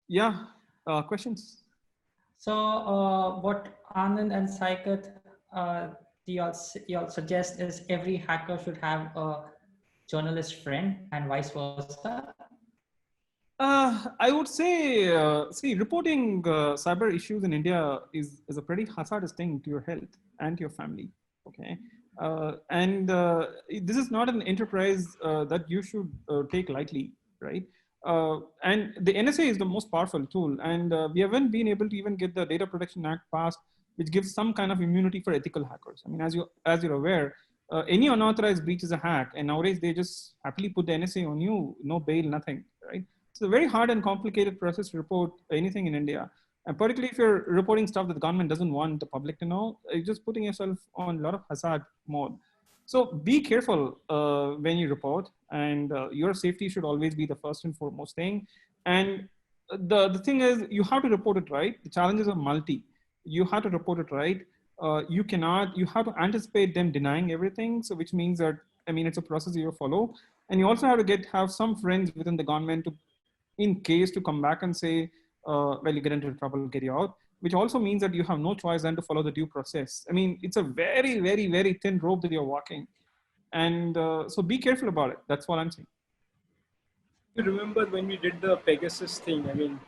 Yeah. Questions? So what Anand and Saikat, you all suggest is every hacker should have a journalist friend and vice versa? I would say, reporting cyber issues in India is a pretty hazardous thing to your health and to your family. Okay. This is not an enterprise that you should take lightly, right? And the NSA is the most powerful tool, and we haven't been able to even get the Data Protection Act passed, which gives some kind of immunity for ethical hackers. I mean, as you're aware, any unauthorized breach is a hack, and nowadays they just happily put the NSA on you, no bail, nothing, right? It's a very hard and complicated process to report anything in India. And particularly if you're reporting stuff that the government doesn't want the public to know, you're just putting yourself on a lot of hazard mode. So be careful when you report, and your safety should always be the first and foremost thing. And the thing is, you have to report it right. The challenges are multi. You have to report it right. You have to anticipate them denying everything. So which means that, it's a process you follow. And you also have to have some friends within the government to come back and say, well, you get into trouble, get you out, which also means that you have no choice than to follow the due process. It's a very, very, very thin rope that you're walking. And so be careful about it. That's what I'm saying. You remember when we did the Pegasus thing,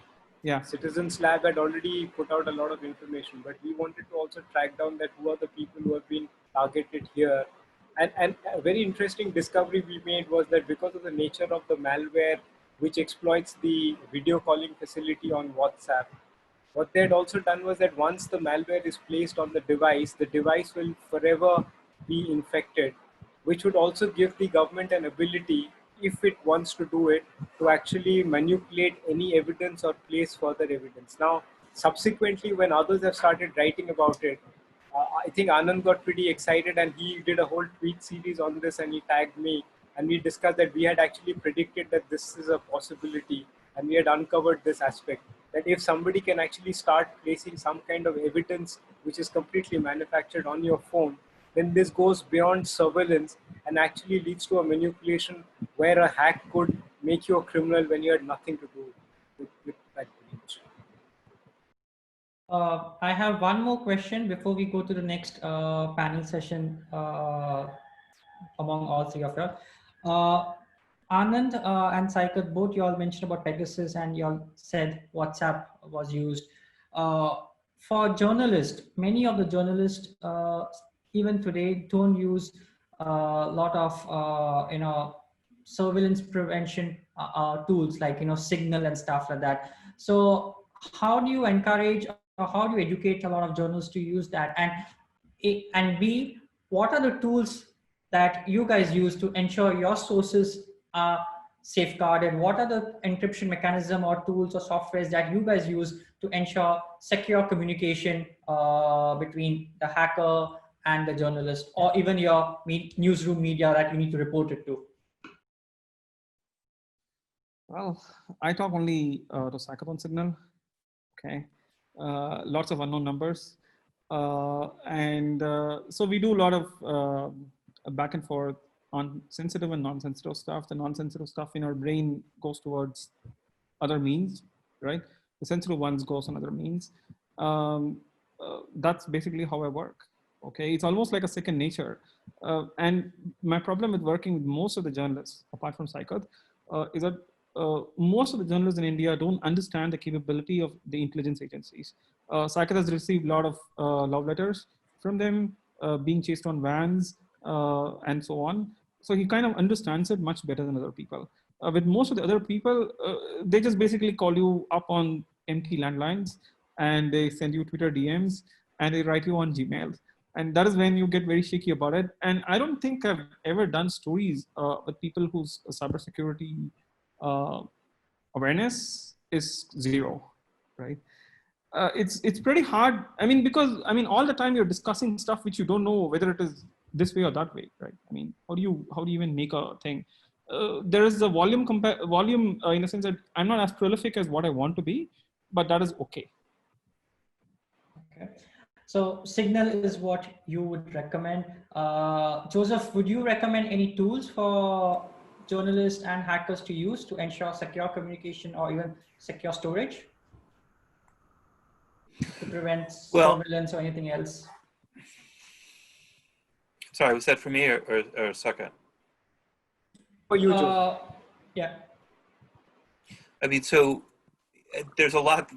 yeah, Citizens Lab had already put out a lot of information, but we wanted to also track down that who are the people who have been targeted here. And a very interesting discovery we made was that because of the nature of the malware, which exploits the video calling facility on WhatsApp, what they had also done was that once the malware is placed on the device will forever be infected, which would also give the government an ability, if it wants to do it, to actually manipulate any evidence or place further evidence. Now, subsequently, when others have started writing about it, I think Anand got pretty excited, and he did a whole tweet series on this, and he tagged me, and we discussed that we had actually predicted that this is a possibility, and we had uncovered this aspect, that if somebody can actually start placing some kind of evidence which is completely manufactured on your phone, then this goes beyond surveillance and actually leads to a manipulation where a hack could make you a criminal when you had nothing to do with that breach. I have one more question before we go to the next panel session among all three of you. Anand and Saikat, both you all mentioned about Pegasus, and you all said WhatsApp was used. For journalists, many of the journalists even today don't use a lot of surveillance prevention tools like Signal and stuff like that. So how do you encourage or how do you educate a lot of journalists to use that? And B, what are the tools that you guys use to ensure your sources are safeguarded? What are the encryption mechanism or tools or softwares that you guys use to ensure secure communication between the hacker and the journalist, or even your newsroom media that you need to report it to? Well, I talk only to Saikat on Signal. Okay, lots of unknown numbers. So we do a lot of back and forth on sensitive and non-sensitive stuff. The non-sensitive stuff in our brain goes towards other means, right? The sensitive ones goes on other means. That's basically how I work. Okay, it's almost like a second nature. And my problem with working with most of the journalists, apart from Saikat, is that most of the journalists in India don't understand the capability of the intelligence agencies. Saikat has received a lot of love letters from them, being chased on vans and so on. So he kind of understands it much better than other people. With most of the other people, they just basically call you up on empty landlines and they send you Twitter DMs and they write you on Gmail. And that is when you get very shaky about it. And I don't think I've ever done stories with people whose cybersecurity awareness is zero, right? It's pretty hard. I mean, because all the time you're discussing stuff which you don't know whether it is this way or that way, right? I mean, how do you even make a thing? There is a volume in the sense that I'm not as prolific as what I want to be, but that is okay. Okay. So Signal is what you would recommend. Joseph, would you recommend any tools for journalists and hackers to use to ensure secure communication or even secure storage to prevent surveillance or anything else? Sorry, was that for me or Saikat? For you, Joseph. Yeah. I mean, so there's a lot.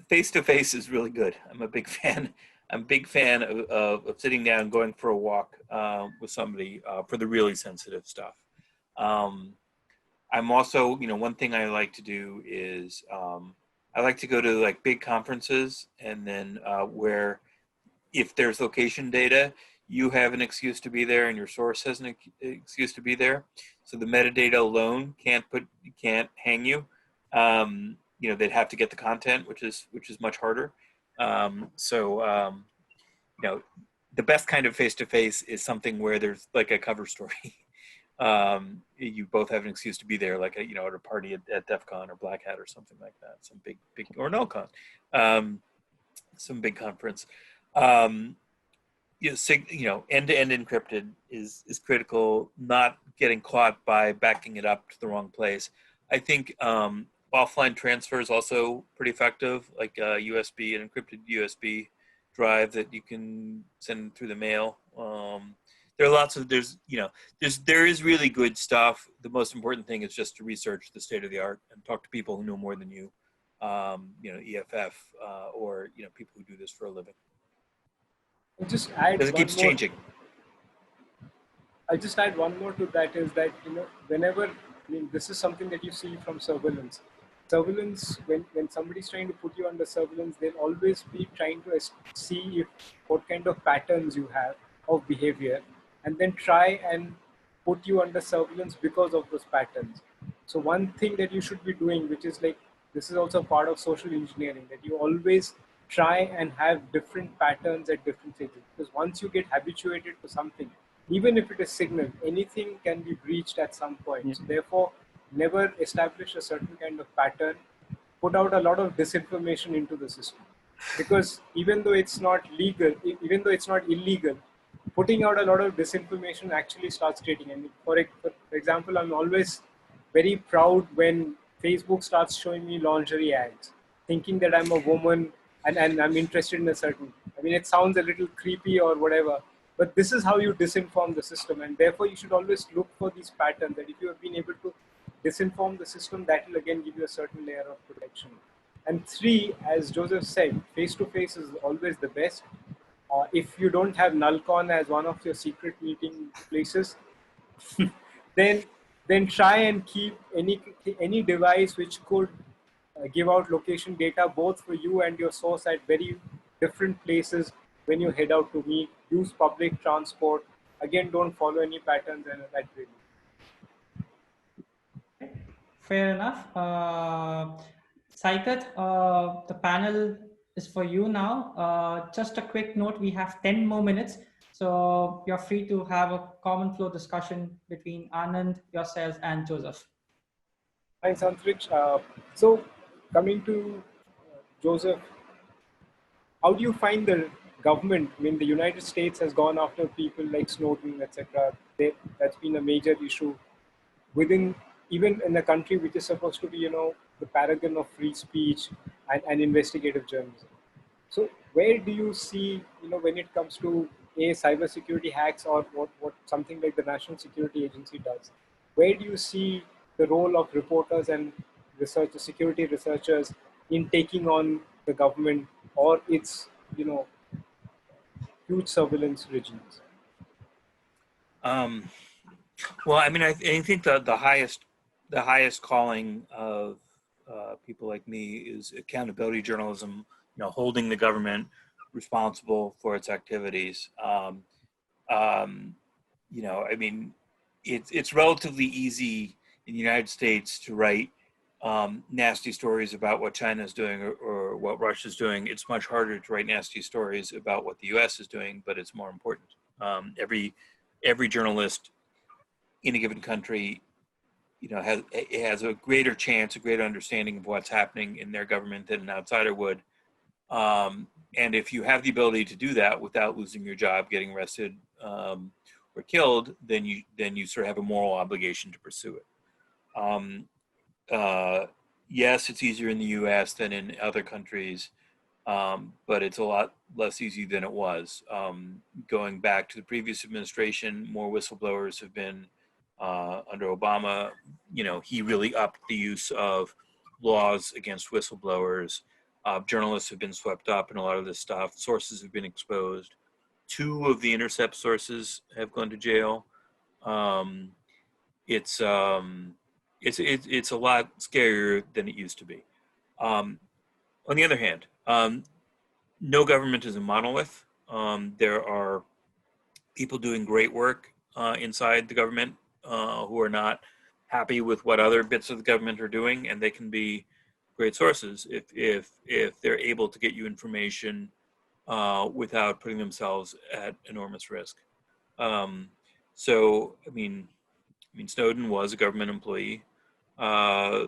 Face-to-face is really good. I'm a big fan. I'm a big fan of sitting down, going for a walk with somebody for the really sensitive stuff. I'm also, one thing I like to do is I like to go to like big conferences, and then where if there's location data, you have an excuse to be there and your source has an excuse to be there. So the metadata alone can't hang you. They'd have to get the content, which is much harder. The best kind of face-to-face is something where there's like a cover story. You both have an excuse to be there, like at a party at DEF CON or Black Hat or something like that, some big or Nullcon, some big conference. End-to-end encrypted is critical. Not getting caught by backing it up to the wrong place. I think offline transfer is also pretty effective, like a USB, an encrypted USB drive that you can send through the mail. There are lots of, there is really good stuff. The most important thing is just to research the state of the art and talk to people who know more than you, EFF, or, people who do this for a living. Just add because it keeps changing. I'll just add one more to that is that, whenever, this is something that you see from surveillance. Surveillance, when somebody's trying to put you under surveillance, they'll always be trying to see what kind of patterns you have of behavior, and then try and put you under surveillance because of those patterns. So one thing that you should be doing, which is like, this is also part of social engineering, that you always try and have different patterns at different stages. Because once you get habituated to something, even if it is signal, anything can be breached at some point. Yeah. So therefore, never establish a certain kind of pattern, put out a lot of disinformation into the system. Because even though it's not legal, even though it's not illegal, putting out a lot of disinformation actually starts creating. And for example, I'm always very proud when Facebook starts showing me lingerie ads, thinking that I'm a woman and I'm interested in a certain, it sounds a little creepy or whatever, but this is how you disinform the system. And therefore you should always look for these patterns, that if you have been able to disinform the system, that will again give you a certain layer of protection. And 3, as Joseph said, face-to-face is always the best. If you don't have Nullcon as one of your secret meeting places, then try and keep any device which could give out location data both for you and your source at very different places when you head out to meet. Use public transport. Again, don't follow any patterns and that really. Fair enough. Saikat, the panel is for you now. Just a quick note, we have 10 more minutes. So you're free to have a common flow discussion between Anand, yourselves, and Joseph. Thanks, Antrich. So coming to Joseph, how do you find the government? I mean, the United States has gone after people like Snowden, etc. That's been a major issue within, even in a country which is supposed to be, the paragon of free speech and investigative journalism. So where do you see, when it comes to cybersecurity hacks or what something like the National Security Agency does, where do you see the role of reporters and researchers, security researchers in taking on the government or its, huge surveillance regimes? Well, I mean, I think the highest calling of people like me is accountability journalism. Holding the government responsible for its activities. I mean, it's relatively easy in the United States to write nasty stories about what China is doing or what Russia is doing. It's much harder to write nasty stories about what the U.S. is doing, but it's more important. Every journalist in a given country, has a greater chance, a greater understanding of what's happening in their government than an outsider would. And if you have the ability to do that without losing your job, getting arrested, or killed, then you sort of have a moral obligation to pursue it. Yes, it's easier in the U.S. than in other countries, but it's a lot less easy than it was. Going back to the previous administration, more whistleblowers have been under Obama. He really upped the use of laws against whistleblowers. Journalists have been swept up in a lot of this stuff. Sources have been exposed. 2 of the Intercept sources have gone to jail. It's a lot scarier than it used to be. On the other hand, no government is a monolith. There are people doing great work inside the government who are not happy with what other bits of the government are doing, and they can be great sources if they're able to get you information without putting themselves at enormous risk. So, I mean, Snowden was a government employee. I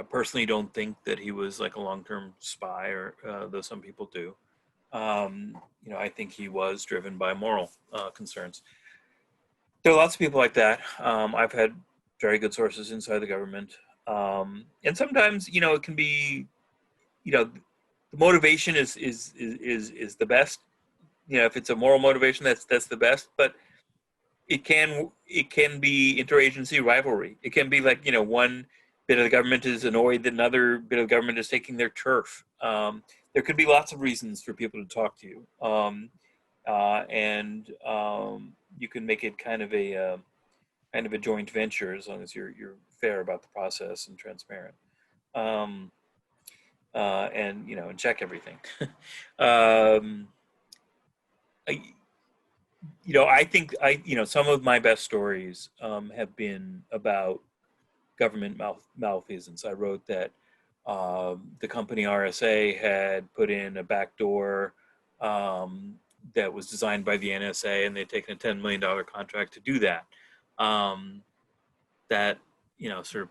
personally don't think that he was like a long-term spy, or though some people do. I think he was driven by moral concerns. There are lots of people like that. I've had very good sources inside the government. And sometimes, it can be, the motivation is the best. If it's a moral motivation, that's the best. But it can be interagency rivalry. It can be like, one bit of the government is annoyed that another bit of the government is taking their turf. There could be lots of reasons for people to talk to you, and you can make it kind of a joint venture as long as you're fair about the process and transparent, and and check everything. I think some of my best stories have been about government malfeasance. I wrote that the company RSA had put in a backdoor that was designed by the NSA, and they'd taken a $10 million contract to do that. That sort of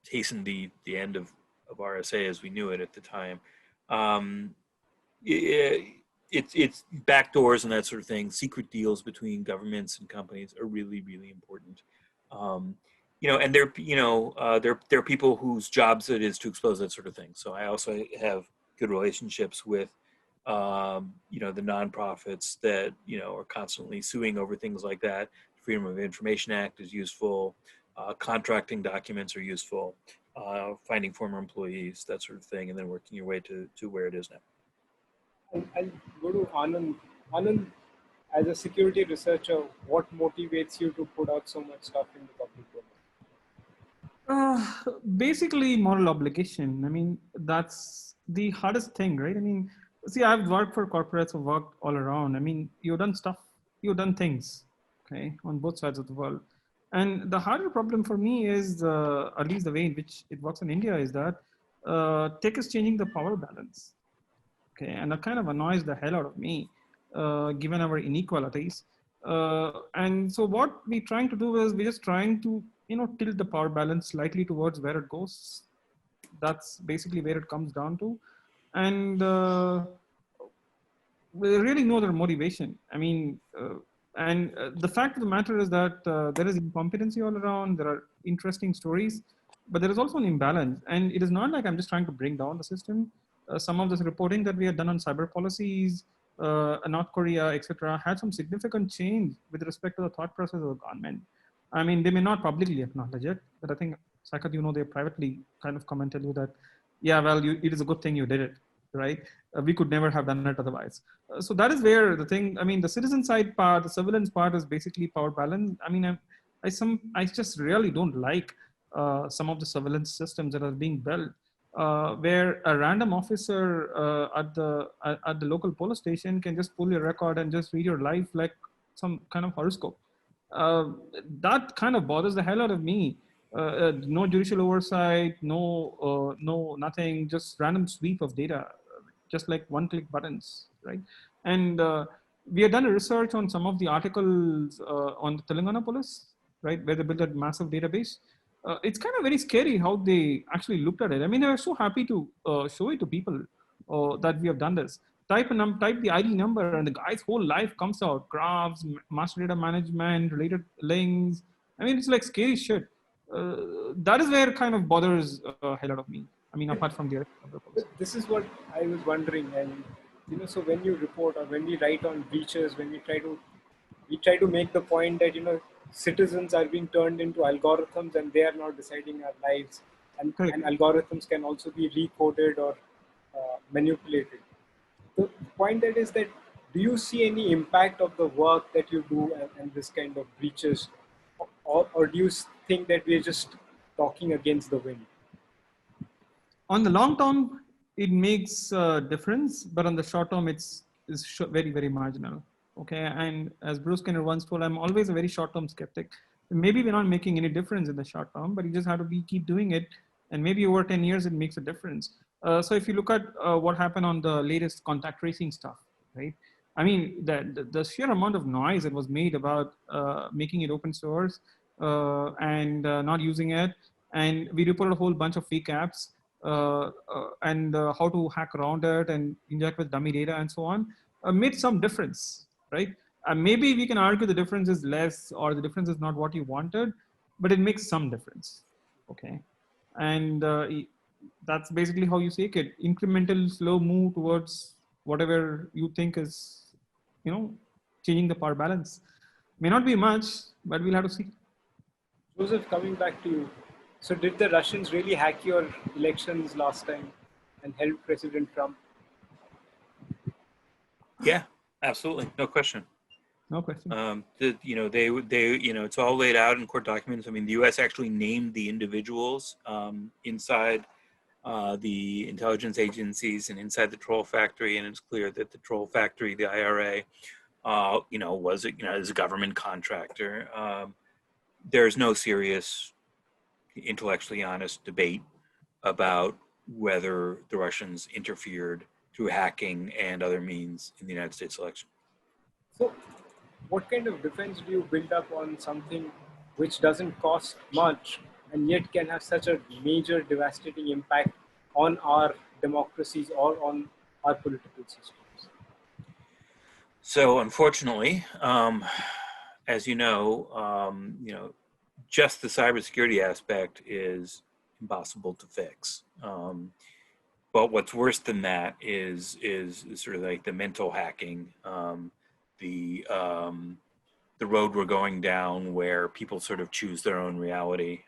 hastened the end of RSA as we knew it at the time. It's backdoors and that sort of thing. Secret deals between governments and companies are really, really important. And there are people whose jobs it is to expose that sort of thing. So I also have good relationships with the nonprofits that are constantly suing over things like that. Freedom of Information Act is useful. Contracting documents are useful. Finding former employees, that sort of thing, and then working your way to where it is now. I'll go to Anand. Anand, as a security researcher, what motivates you to put out so much stuff in the public Basically, moral obligation. I mean, that's the hardest thing, right? I mean, see, I've worked for corporates, I've worked all around. I mean, you've done stuff, you've done things, okay, on both sides of the world. And the harder problem for me is, at least the way in which it works in India, is that tech is changing the power balance. Okay, and that kind of annoys the hell out of me, given our inequalities. And so what we're trying to do is we're just trying to, tilt the power balance slightly towards where it goes. That's basically where it comes down to. And really no other motivation. I mean, the fact of the matter is that there is incompetency all around. There are interesting stories, but there is also an imbalance. And it is not like I'm just trying to bring down the system. Some of this reporting that we had done on cyber policies, North Korea, etc., had some significant change with respect to the thought process of the government. I mean, they may not publicly acknowledge it, but I think, Saikat, they privately kind of come and tell you that, yeah, well, it is a good thing you did it, right? We could never have done it otherwise. So that is where the thing, I mean, the citizen side part, the surveillance part is basically power balance. I mean, I just really don't like some of the surveillance systems that are being built, where a random officer at the local police station can just pull your record and just read your life like some kind of horoscope. That kind of bothers the hell out of me. No judicial oversight, no nothing, just random sweep of data, just like one-click buttons, right? And we have done a research on some of the articles on the Telangana police, right, where they built a massive database. It's kind of very scary how they actually looked at it. I mean, they were so happy to show it to people that we have done this. Type the ID number, and the guy's whole life comes out: graphs, master data management, related links. I mean, it's like scary shit. That is where it kind of bothers hell out of me. I mean, apart from the rest of the policy. This is what I was wondering, and so when you report or when we write on breaches, when we try to make the point that citizens are being turned into algorithms and they are not deciding our lives, and algorithms can also be recoded or manipulated. The point that is that, do you see any impact of the work that you do and this kind of breaches, or do you think that we're just talking against the wind? On the long term, it makes a difference, but on the short term, it's very, very marginal. Okay, and as Bruce Skinner once told, I'm always a very short-term skeptic. Maybe we're not making any difference in the short term, but you just have to keep doing it, and maybe over 10 years it makes a difference. So if you look at what happened on the latest contact tracing stuff, right? I mean, the sheer amount of noise that was made about making it open source and not using it, and we reported a whole bunch of fake apps and how to hack around it and inject with dummy data and so on, made some difference, right? Maybe we can argue the difference is less or the difference is not what you wanted, but it makes some difference, okay? And that's basically how you take it. Incremental, slow move towards whatever you think is, changing the power balance. May not be much, but we'll have to see. Joseph, coming back to you. So did the Russians really hack your elections last time and help President Trump? Yeah, absolutely. No question. No question. It's all laid out in court documents. I mean, the U.S. actually named the individuals inside the intelligence agencies and inside the troll factory, and it's clear that the troll factory, the IRA, was a government contractor. There's no serious, intellectually honest debate about whether the Russians interfered through hacking and other means in the United States election. So what kind of defense do you build up on something which doesn't cost much and yet can have such a major devastating impact on our democracies or on our political systems? So unfortunately, as you know, just the cybersecurity aspect is impossible to fix. But what's worse than that is sort of like the mental hacking, the road we're going down, where people sort of choose their own reality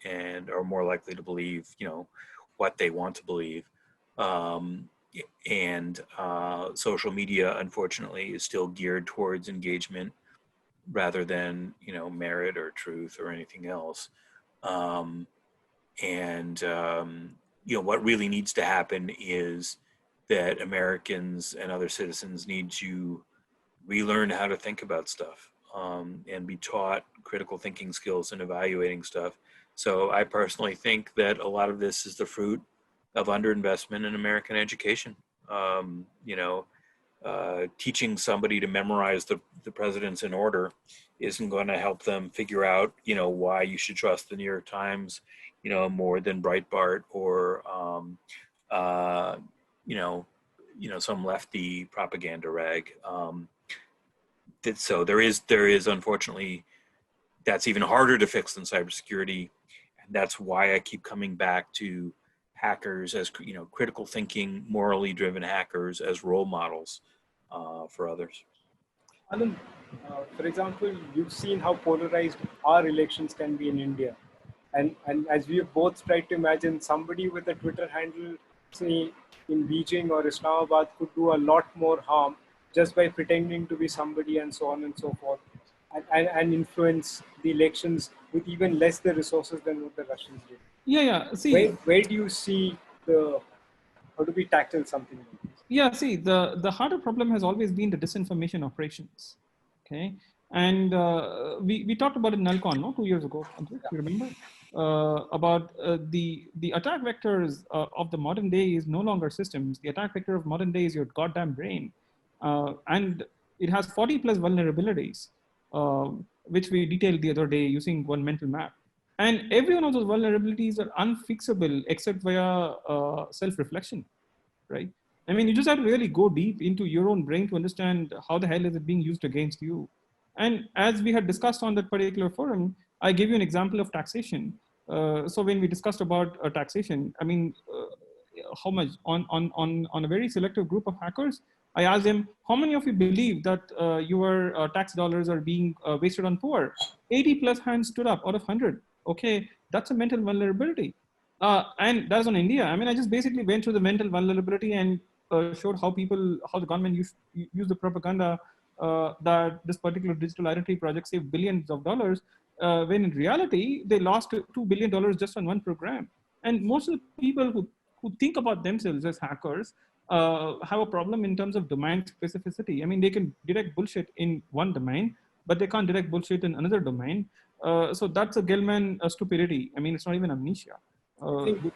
and are more likely to believe, what they want to believe. And social media, unfortunately, is still geared towards engagement rather than, merit or truth or anything else. What really needs to happen is that Americans and other citizens need to relearn how to think about stuff and be taught critical thinking skills and evaluating stuff. So I personally think that a lot of this is the fruit of underinvestment in American education. Teaching somebody to memorize the presidents in order isn't going to help them figure out, why you should trust the New York Times, more than Breitbart or, some lefty propaganda rag. So there is unfortunately, that's even harder to fix than cybersecurity. And that's why I keep coming back to hackers as, critical thinking, morally driven hackers as role models for others. Anand, for example, you've seen how polarized our elections can be in India. And as we have both tried to imagine, somebody with a Twitter handle, say, in Beijing or Islamabad could do a lot more harm just by pretending to be somebody and so on and so forth, and influence the elections with even less the resources than what the Russians did. Yeah. See, where do you see how do we tackle something like this? Yeah, see, the harder problem has always been the disinformation operations. Okay, and we talked about it in Nullcon, no, 2 years ago. You remember about the attack vectors of the modern day is no longer systems. The attack vector of modern day is your goddamn brain, and it has 40 plus vulnerabilities, which we detailed the other day using one mental map. And every one of those vulnerabilities are unfixable except via self-reflection, right? I mean, you just have to really go deep into your own brain to understand how the hell is it being used against you. And as we had discussed on that particular forum, I gave you an example of taxation. So when we discussed about taxation, I mean, how much on a very selective group of hackers, I asked them, how many of you believe that your tax dollars are being wasted on poor? 80 plus hands stood up out of 100. Okay, that's a mental vulnerability. And that's on India. I mean, I just basically went through the mental vulnerability and showed how the government use the propaganda that this particular digital identity project saved billions of dollars, when in reality, they lost $2 billion just on one program. And most of the people who think about themselves as hackers have a problem in terms of domain specificity. I mean, they can detect bullshit in one domain, but they can't detect bullshit in another domain. So that's a Gell-Mann stupidity. I mean, it's not even amnesia. I think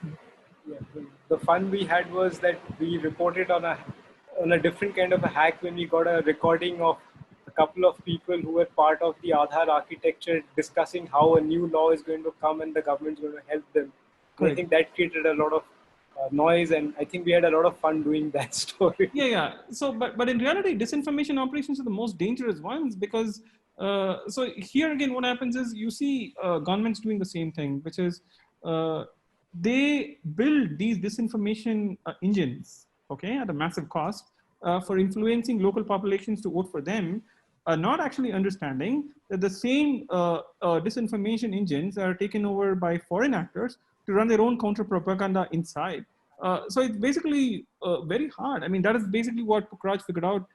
the fun we had was that we reported on a different kind of a hack when we got a recording of a couple of people who were part of the Aadhaar architecture discussing how a new law is going to come and the government's going to help them. I think that created a lot of noise, and I think we had a lot of fun doing that story. Yeah. So, but in reality, disinformation operations are the most dangerous ones because so here again, what happens is you see governments doing the same thing, which is they build these disinformation engines, okay, at a massive cost for influencing local populations to vote for them, not actually understanding that the same disinformation engines are taken over by foreign actors to run their own counter propaganda inside. So it's basically very hard. I mean, that is basically what Pukhraj figured out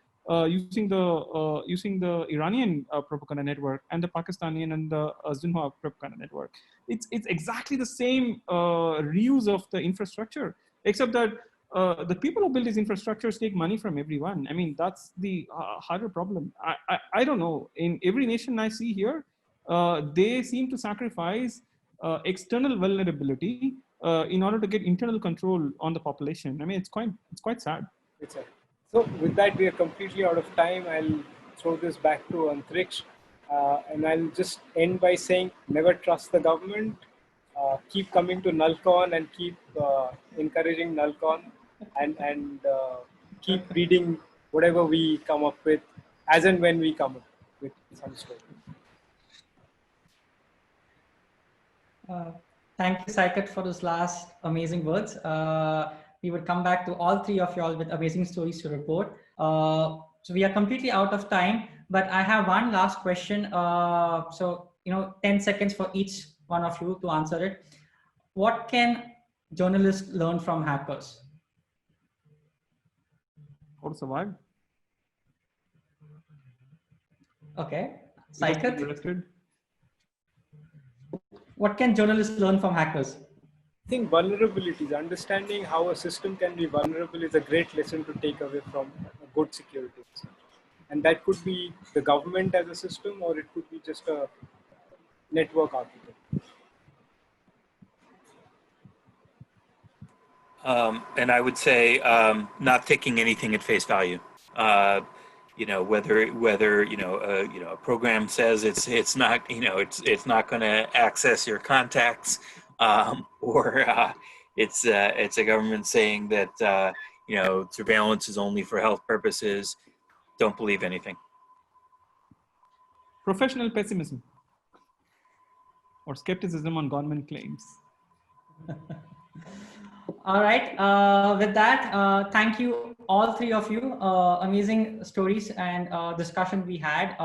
using the Iranian propaganda network and the Pakistani and the Xinhua propaganda network. It's exactly the same reuse of the infrastructure, except that the people who build these infrastructures take money from everyone. I mean, that's the harder problem. I don't know. In every nation I see here, they seem to sacrifice external vulnerability in order to get internal control on the population. I mean, it's quite sad. So with that, we are completely out of time. I'll throw this back to Antriksh, and I'll just end by saying, never trust the government. Keep coming to Nullcon and keep encouraging Nullcon, and keep reading whatever we come up with, as and when we come up with some story. Thank you, Saikat, for those last amazing words. We would come back to all three of y'all with amazing stories to report. So we are completely out of time, but I have one last question. So, 10 seconds for each one of you to answer it. What can journalists learn from hackers? How to survive. Okay. Saikat? What can journalists learn from hackers? I think vulnerabilities, understanding how a system can be vulnerable is a great lesson to take away from a good security. And that could be the government as a system, or it could be just a network architect. And I would say not taking anything at face value. Whether a program says it's not it's not going to access your contacts, or it's a government saying that surveillance is only for health purposes. Don't believe anything. Professional pessimism or skepticism on government claims. All right. With that, thank you, all three of you. Amazing stories and discussion we had.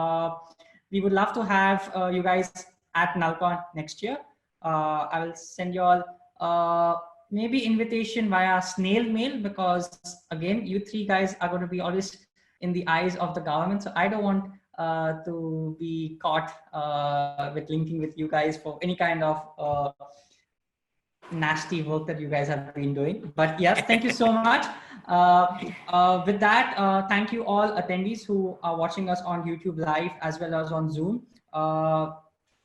We would love to have you guys at Nullcon next year. I will send you all maybe invitation via snail mail, because again, you three guys are going to be always in the eyes of the government. So I don't want to be caught with linking with you guys for any kind of nasty work that you guys have been doing. But yes, thank you so much. With that, thank you all attendees who are watching us on YouTube Live as well as on Zoom.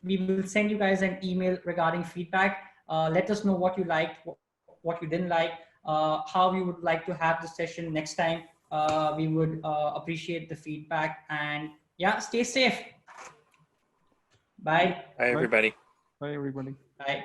We will send you guys an email regarding feedback. Let us know what you liked, what you didn't like, how you would like to have the session next time. We would appreciate the feedback, and yeah, stay safe. Bye. Bye, everybody. Bye, everybody. Bye.